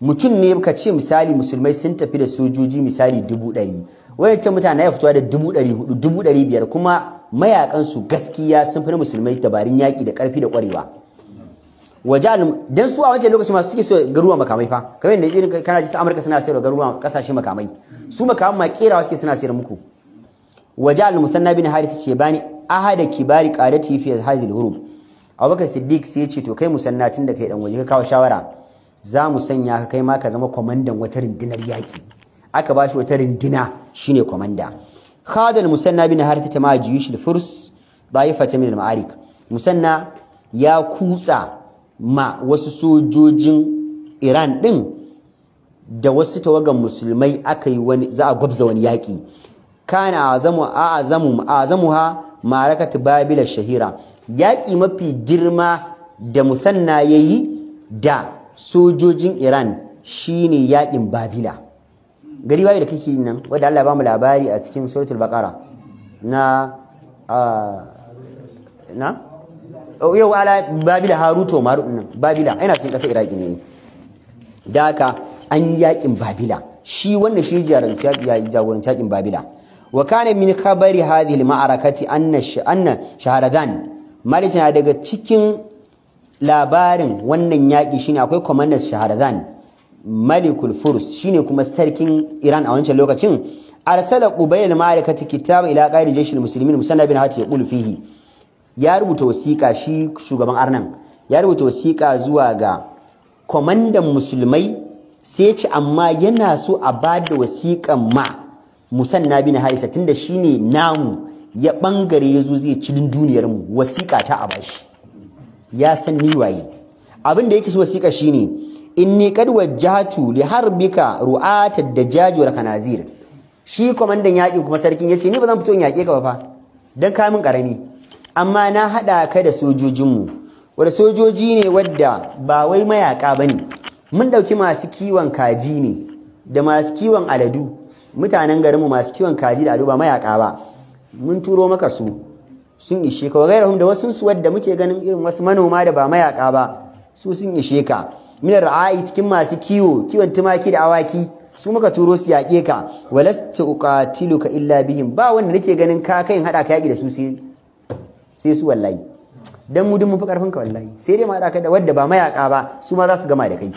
A: mutum ne ka ce misali musulmai sun tafi da sojoji misali 100,000, wayancan mutane ya fitowa da 400 500 kuma mayakan su gaskiya sun fi na musulmai dabarun yaki da karfi da kwarewa wajal dan su a wancan lokaci masu suke so garuwa makamai fa kamar yadda irin kana ji Amurka suna sayar garuwa kasashe makamai su makaman ma kerawa suke suna sayar muku wajal musanna bin harith ce bani ahada kibari qadati fi hadhihi al-hurub Abubakar Siddiq sai ya ce to kai musannatin da kai dan waje ka kawo shawara za mu sanya ka kai ma ka zama kwamandan wata rundunar yaki aka bashi wata runduna shine kwamanda khadal musanna bin harith ta ma jiyush al-furs daifata min al-ma'arik musanna ya kutsa ma wasu sojojin Iran din da wasu tawagan musulmai aka yi wani za a gwabza wani yaki kana azamuha ma'arakat babila shahira yaki mafi girma da musanna yayi da sojojin Iran shine yakin Babila gari waye da kake yin nan wanda Allah ya bamu labari a cikin suratul baqara na yau ala Babila Haruto Marut nan Babila ina cikin kasar Iraki ne da haka an yi yakin Babila shi wannan shi jagoranci yakin Babila wa kana min khabari hadhihi al-ma'arakati anna Shahradan malikin daga cikin labarin wannan yaki shine akwai commander Shahradan Malikul Furs shine kuma sarkin Iran a wancan lokacin arsala qubayl al-ma'arakati kitaba ila qaid jaysh al-muslimin musanna bin hati yaqulu fihi ya rubuta wasiƙa shi shugaban Arnan ya rubuta wasiƙa zuwa ga komandan musulmai sai ce amma yana so a bada wasiƙan ma musanna bin harisa tunda shine namu ya bangare yazo zai ci duniyar mu wasiƙa ta a bashi ya san ni waye abin da yake so wasiƙa shine inni qad wajjahtu li harbika ru'at ad-dajjaj wal khanazir shi komandan yakin kuma sarkin yace ni ba zan fito in yake ka ba fa dan ka min karami amma na hada ka da sojojin mu wanda sojoji ne wadda ba wai mayaka bane mun dauki masu kiwon kaji ne da masu kiwon aladu mutanen garin mu masu kiwon kaji da aladu ba mayaka ba mun turo maka su sun ishe ka wagairahum da wasu su wadda muke ganin irin wasu manoma da ba mayaka ba su sun ishe ka minar ra'ayi cikin masu kiwon tumaki da awaki su muka turo su yaƙe ka walasta uqatiluka illa bihim ba wanda nake ganin ka kai hada ka yaƙi da su sai su wallahi dan mu dun mun fi karfin ka wallahi sai dai ma hada ka da wadda ba mayaka ba su ma za su gama da kai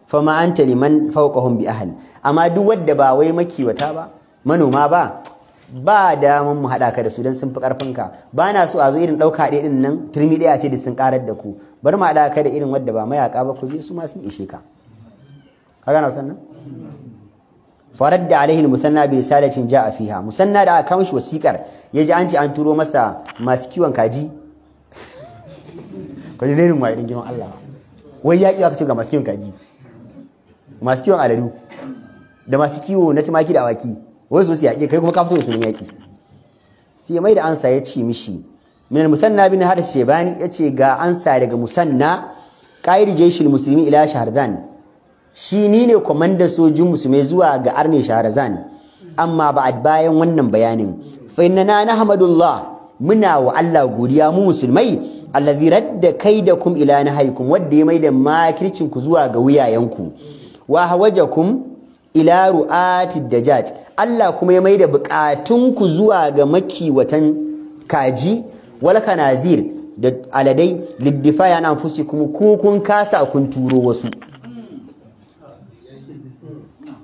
A: fama anta liman fawqahum bi ahl amma duk wadda ba wai makiwata ba manoma ba daman mu haɗa ka da su don sun fi ƙarfinka ba na so a zo irin ɗauka ɗaya ɗin nan turmi ɗaya ce da sun ƙarar da ku bari mu haɗa ka da irin wadda ba mayaƙa ba ku je su ma sun ishe ka ka gana sannan farar da alaihi musanna bi risalatin ja'a fiha musanna da aka kawo shi wasiƙar ya ji an ce an turo masa masu kiwon kaji ka ji renin ma irin girman Allah wai yaƙi aka ce ga masu kiwon kaji masu kiwon aladu da masu kiwo na tumaki da awaki wai su yaƙi kai kuma ka fito da sunan yaƙi sai mai da ansa ya ce mishi min musanna bin hadath shebani yace ga ansa daga musanna qaid jayshil muslimi ila shahrazan shi ni ne komandan sojin musulmai zuwa ga arne shahrazan amma ba'ad bayan wannan bayanin fa inna nahmadullah muna wa Allah godiya mu musulmai allazi radda kaidakum ila nahaykum wanda ya maida makircin ku zuwa ga wuyayenku wa hawajakum ila ru'ati dajjaj Allah kuma ya maida bukatunku zuwa ga makiwatan kaji wal kanazir da aladai liddifa yana anfusikum ku kun kasa kun turo wasu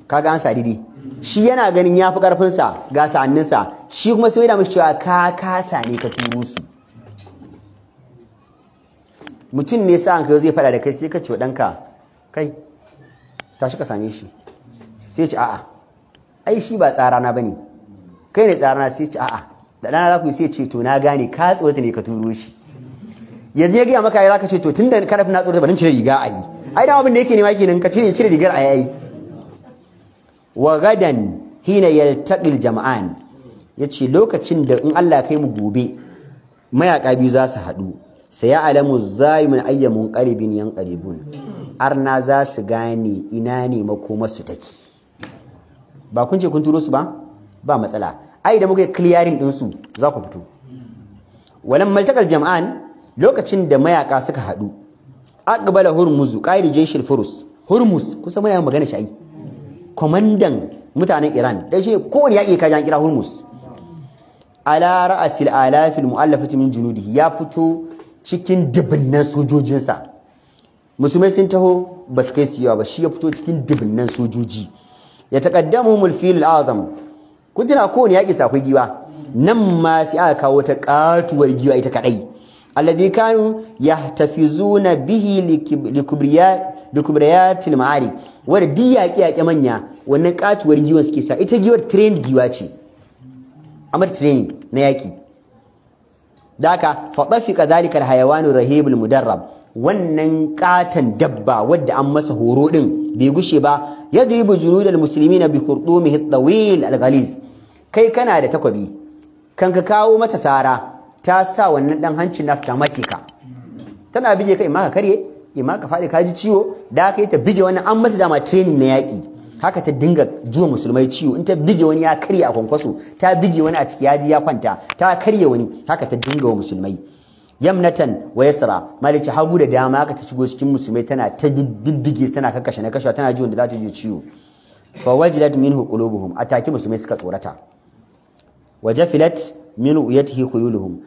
A: kaga an sadidi shi yana ganin yafi karfin sa ga sa'annin sa shi kuma sai da mishi cewa ka kasa ne ka turo su mutum ne sa an kai zai fada da kai sai ka ce danka kai tashi ka same shi sai ce a'a ai shi ba tsarana bane kai ne tsarana sai ce a'a da dana za ku sai ce to na gane ka tsota ne ka turo shi yanzu ya gaya maka ya zaka ce to tunda kana na tsota bari cire riga ayi ai da abin da yake nema kenan ka cire rigar ayi wa gadan hina yaltaqil jama'an yace lokacin da in Allah kai mu gobe mayaka biyu za su hadu sai ya alamu zaimun ayyamun qaribin yanqaribun arna za su gane ina ne makomarsu take ba kun ce kun turo su ba matsala ai da muka clearing din su za ku fito walan maltakal jama'an lokacin da mayaka suka hadu aqbala hurmuz qaid jayshil furus hurmuz kusa muna magana shi ai komandan mutanen Iran dai shi kowane yaƙi ka jan kira Hormuz ala ra'asil alafil mu'allafati min junudihi ya fito cikin dubunnan sojojinsa musulmai sun taho ba su kai siyawa ba shi ya fito cikin dubunnan sojoji ya taqaddamuhumul filul azam kun tuna kowane yaƙi sa akwai giwa nan ma sai aka kawo ta katuwar giwa ita kadai alladhi kanu yahtafizuna bihi likubriyatil ma'ari wanda duk yaƙe manya wannan katuwar giwan suke sa ita giwar trained giwa ce amar training na yaƙi daka fadafiqa dhalika alhayawan rahibul mudarrab wannan katan dabba wadda an masa horo din bai gushe ba yadribu junudal muslimina bi khurdumihi at-tawil al-ghaliz kai kana da takwabi kan ka kawo mata sara ta sa wannan dan hancin naka ta make ka tana bige kai ma ka karye ma ka fadi ka ji ciwo da kai ta bige wannan an mata dama training na yaki haka ta dinga juwa musulmai ciwo in ta bige wani ya karye a kwankwaso ta bige wani a ciki yaji ya kwanta ta karye wani haka ta dinga wa musulmai yamnatan wa yasra malici hagu da dama haka ta shigo cikin musulmai tana ta bibbige tana kakkashe na kashewa tana ji wanda za ta ji ciwo fa wajilat minhu qulubuhum ataki musulmai suka tsorata wajafilat min uyatihi khuyuluhum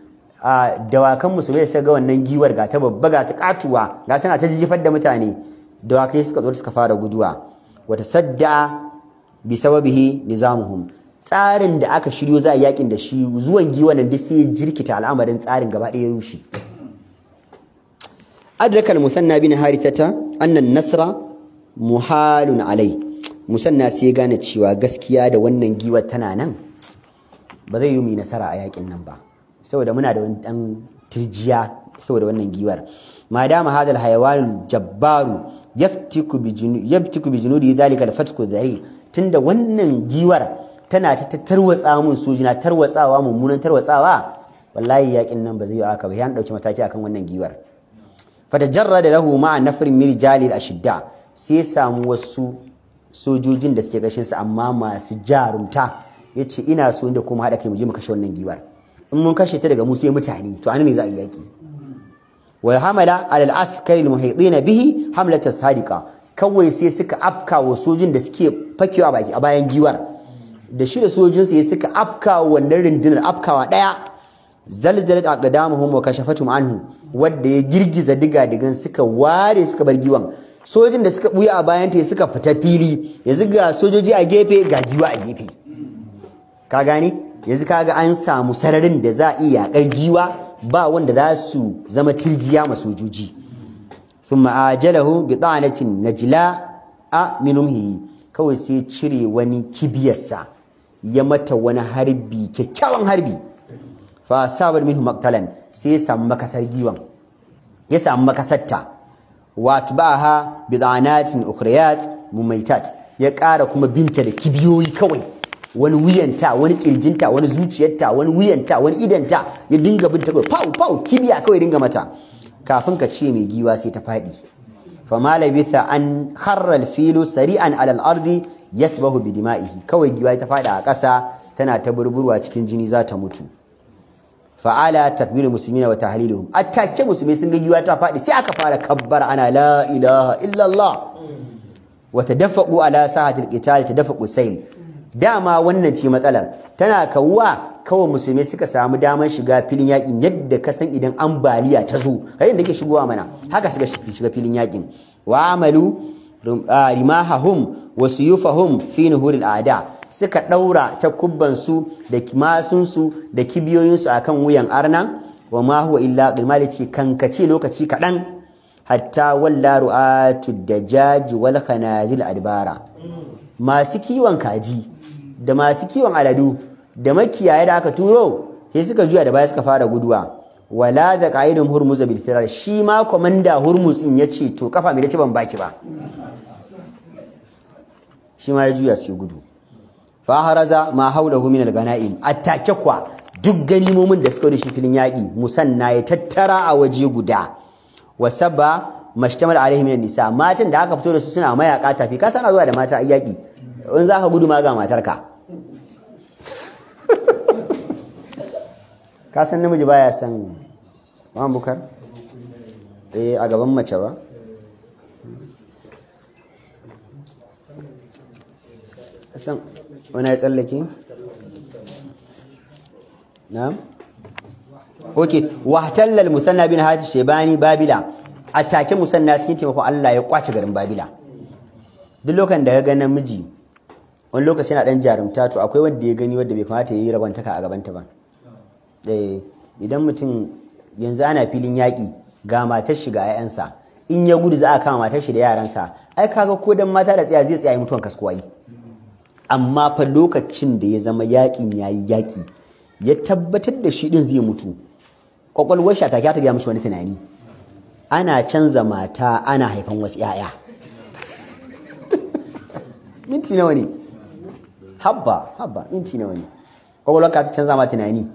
A: dawakan musulmai sai ga wannan giwar ga ta babba ga ta katuwa ga tana ta jijifar da mutane dawakai suka zo suka fara guduwa wata sadda bi sababihi nizamuhum tsarin da aka shiryo za a yakin da shi zuwan giwan nan duk sai jirkita al'amarin tsarin gaba ɗaya rushe adraka al-musanna bin harithata anna an-nasra muhalun alai musanna sai gane cewa gaskiya da wannan giwar tana nan ba zai yi mu nasara a yakin nan ba saboda muna da wani dan tirjiya saboda wannan giwar madama hadal hayawanul jabbaru yaftiku bi junudi dhalika al-fatku dhari tunda wannan giwar tana ta tarwatsa mun sojina tarwatsawa mummunan tarwatsawa wallahi yakin nan ba zai yi aka ba yan dauki mataki akan wannan giwar fatajarrada lahu ma'a nafrin min jalil ashidda sai samu wasu sojojin da suke kashin sa amma masu jarumta yace ina so inda kuma hada kai mu je mu kashe wannan giwar in mun kashe ta daga mu sai mutane to anan ne za a yi yaki wa hamala ala al-askari al-muhitin bihi hamlat as-sadiqa kawai sai suka afka wa sojin da suke fakewa baki a bayan giwar da shi da sojin sai suka afka wannan rundunar afkawa daya zalzalat aqdamuhum wa kashafatum anhu wanda ya girgiza digan suka ware suka bar giwan sojin da suka buya a bayan ta suka fita fili yanzu ga sojoji a gefe ga giwa a gefe ka gane yanzu kaga an samu sararin da za a iya yakar giwa ba wanda za su zama tirjiya ma sojoji thumma ajalahu bi ta'anatin najla a minumhi kawai sai cire wani kibiyarsa ya mata wani harbi kyakkyawan harbi fa sabar minhu maqtalan sai ya samu makasar giwan ya samu makasarta wa atba'aha bi ta'anatin ukhriyat mumaitat ya ƙara kuma binta da kibiyoyi kawai wani wuyanta wani kirjinta wani zuciyarta wani wuyanta wani idanta ya dinga binta kawai pau kibiya kawai dinga mata kafin ka ce mai giwa sai ta fadi fa malabitha an kharra al-filu sari'an ala al-ardi yasbahu bi dima'ihi kawai giwa ta fada a ƙasa tana ta burburwa cikin jini za ta mutu fa ala takbirul muslimina wa tahliluhum attake musulmai sun ga giwa ta fadi sai aka fara kabbara ana la ilaha illa Allah wa tadaffaqu ala sahatil qital tadaffaqu sayl dama wannan ce matsalar tana kawuwa kawai musulmai suka samu damar shiga filin yakin yadda ka san idan ambaliya ta zo kai da ke shigowa mana haka suka shiga filin yakin wa amalu rimahahum wa suyufahum fi nuhuril aada suka daura takubban su da kimasun su da kibiyoyin su akan wuyan arna wa ma huwa illa qimali ce kankace lokaci kadan hatta walla ru'atu dajaj wal khanazil adbara masu kiwon kaji da masu kiwon aladu da makiyaya da aka turo sai suka juya da baya suka fara guduwa wala da qaidum hurmuz bil firar shi ma komanda hurmuz din yace to kafa mai dace ban baki ba shi ma ya juya sai gudu fa haraza ma haulahu min al ganaim attake kwa duk ganimomin da suka da shi filin yaki musanna ya tattara a waje guda wasaba mashtamal alaihi min nisa matan da aka fito da su suna mayaka tafi ka sana zuwa da mata ayyaki in za ka gudu ma ga matarka ka san namiji baya san Muhammad Bukar a gaban mace ba san wani ya tsallake na'am okay wahtalla al-musanna bin hati shaybani babila atake musanna cikin taimakon Allah ya kwace garin babila duk lokacin da ya ga namiji wani lokaci yana dan jarumta to akwai wanda ya gani wanda bai kamata yayi ragwantaka a gabanta ba idan mutum yanzu ana filin yaƙi ga matar shi ga 'ya'yansa in ya gudu za a kama matar shi da yaransa ai kaga ko dan mata da tsaya zai tsaya mutuwan kaskuwai amma fa lokacin da ya zama yaƙin yayi yaƙi ya tabbatar da shi din zai mutu kwakwalwar shi ta ga mishi wani tunani ana canza mata ana haifan wasu 'ya'ya minti nawa ne habba minti nawa ne kwakwalwar ka ta canza ma tunani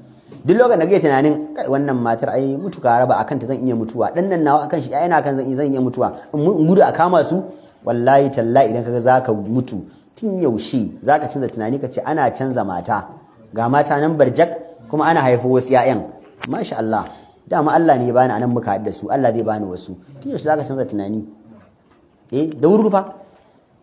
A: duk lokacin da kake tunanin wannan matar ai mutu ka raba akan ta zan iya mutuwa dan nan nawa akan shi yana kan zan iya mutuwa in gudu a kama su wallahi tallahi idan kaga zaka mutu tun yaushe zaka canza tunani ka ce ana canza mata ga mata nan barjak kuma ana haifo wasu ƴaƴan masha Allah dama Allah ne ya bani anan muka haɗa su Allah zai bani wasu tun yaushe zaka canza tunani da wuri fa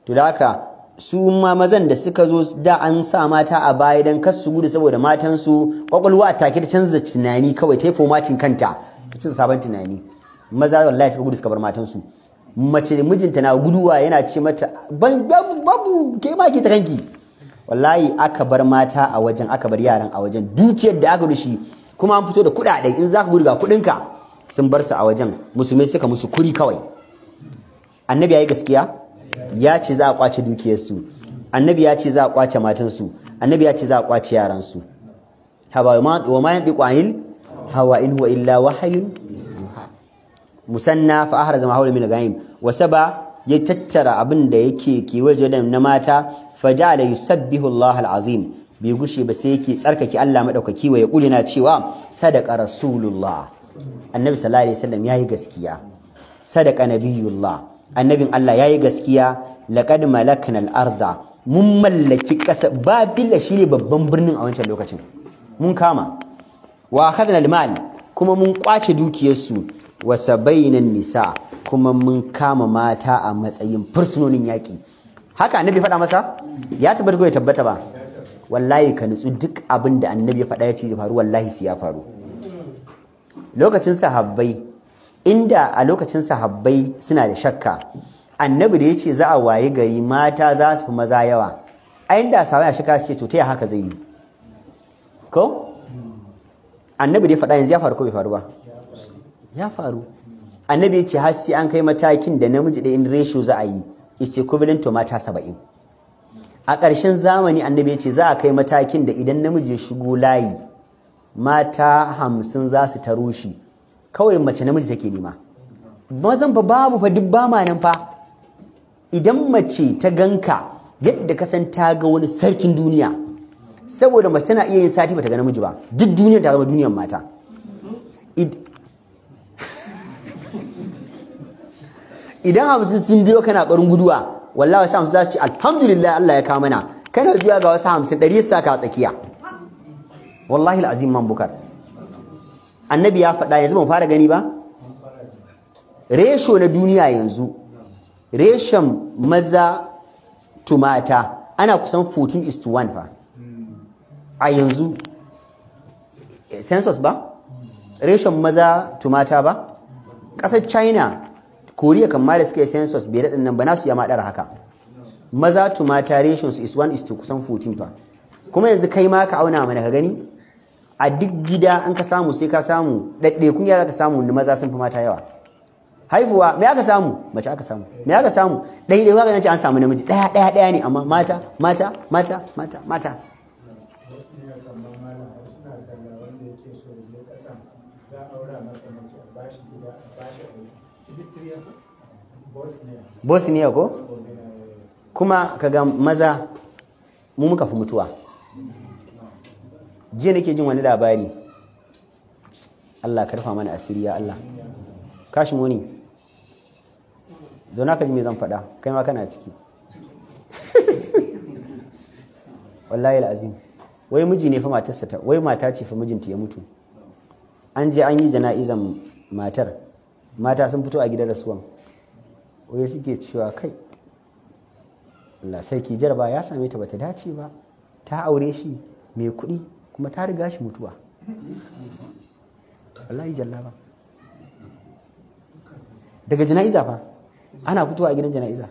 A: to da haka su ma mazan da suka zo da an sa mata a baya dan kar su gudu saboda matansu kwakwalwa take ta canza tunani kawai ta yi formatin kanta ta canza sabon tunani maza wallahi suka gudu suka bar matansu mace mijinta na guduwa yana ce mata babu ke ma ke ta kanki wallahi aka bar mata a wajen aka bar yaran a wajen dukiyar da aka rushi kuma an fito da kuɗaɗe in za ka gudu ga kuɗinka sun bar su a wajen musulmai suka musu kuri kawai annabi ya yi gaskiya ya ce za a kwace dukiyarsu annabi ya ce za a kwace matansu annabi ya ce za a kwace yaransu wa ma yantiqu anil hawa in huwa illa wahyun musanna fa ahraza ma hawla min al-ghaim wa saba ya tattara abin da yake kewaye da na mata faja'ala yusabbihu Allah al-azim bai gushe ba sai yake tsarkake Allah madaukaki wa ya kulina cewa sadaqa rasulullah annabi sallallahu alaihi wasallam yayi gaskiya sadaqa nabiyullah annabin Allah yayi gaskiya laqad malakna al-arda mun mallaki kasa babila shine babban birnin a wancan lokacin mun kama wa akhadna al-mal kuma mun kwace dukiyarsu wa sabaina nisa kuma mun kama mata a matsayin fursunonin yaki haka annabi faɗa masa ya tabbata ko ya tabbata ba wallahi ka nutsu duk abin da annabi ya faɗa ya ce ya faru wallahi sai ya faru lokacin sahabbai inda a lokacin sahabbai suna da shakka annabi da ya ce za a waye gari mata za su fi maza yawa a inda sahabbai a shakka su ce to ta haka zai yi ko annabi da ya faɗa yanzu ya faru ko bai faru ba ya faru annabi ya ce har sai an kai matakin da namiji da in ratio za a yi is equivalent to mata 70 a ƙarshen zamani annabi ya ce za a kai matakin da idan namiji ya shigo layi mata 50 za su taro shi kawai mace namiji take nema mazan fa babu fa duk ba ma nan fa idan mace ta ganka yadda ka san ta ga wani sarkin duniya saboda mace tana iya yin sati bata ga namiji ba duk duniyar ta zama duniyar mata idan 50 sun biyo kana ƙarin guduwa wallahi wasu 50 za su ce alhamdulillah Allah ya kawo mana kana juya ga wasu 50 100 sa ka tsakiya wallahi alazim man bukar annabi ya faɗa yanzu ban fara gani ba ratio na duniya yanzu reshen maza to mata ana kusan 14:1 fa a yanzu census ba reshen maza to mata ba ƙasar China Koriya kan ma da suka yi census bai daɗin nan ba nasu ya maɗara haka maza to mata ratios is 1:2 kusan 14 fa kuma yanzu kai ma ka auna mana ka gani a duk gida an ka samu sai ka samu ɗaiɗaikun yara ka samu maza sun fi mata yawa haifuwa me aka samu mace aka samu me aka samu ɗaiɗaiwa ga nace an samu namiji ɗaya ne amma mata Bosnia ko kuma kaga maza mu muka fi mutuwa jiya nake jin wani labari Allah karfa mana asiri ya Allah kashi muni zauna ka ji me zan faɗa kai ma kana ciki wallahi alazim wai miji ne fa matarsa ta wai mata ce fa mijinta ya mutu an je an yi jana'izan mata sun fito a gidan rasuwan wai suke cewa kai Allah sarki jarba ya same ta bata dace ba, ta aure shi mai kuɗi kuma ta riga shi mutuwa. wallahi jallaba daga jana'iza fa ana fitowa a gidan jana'iza.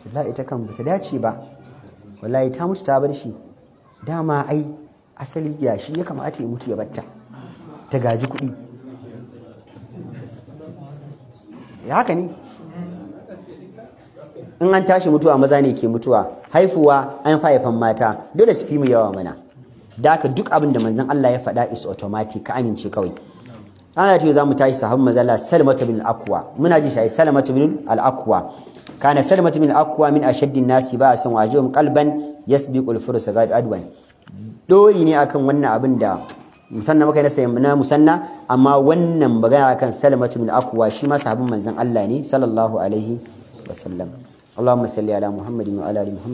A: wallahi ita kan bata dace ba, wallahi ta mutu ta bar shi, dama ai asali ya shi ya kamata ya mutu ya batta ta gaji kuɗi. ya haka ne in an tashi mutuwa maza ne ke mutuwa, haifuwa an haifan mata dole su fi mu yawa mana. da haka duk abin da manzon Allah ya faɗa is automatic, ka amince kawai. ana ta za mu tashi sahabban manzon Allah Salamatu bin al-Aqwa, muna ji shi Salamatu bin al-Aqwa kana Salamatu bin al-Aqwa min ashaddin nasi ba'san wa ajum qalban yasbiqul fursa gad adwan. dori ne akan wannan abin da musanna maka na musanna, amma wannan magana akan Salamatu bin al-Aqwa shi ma sahabban manzon Allah ne sallallahu alaihi wasallam. Allahumma salli ala Muhammadin wa ala ali Muhammad.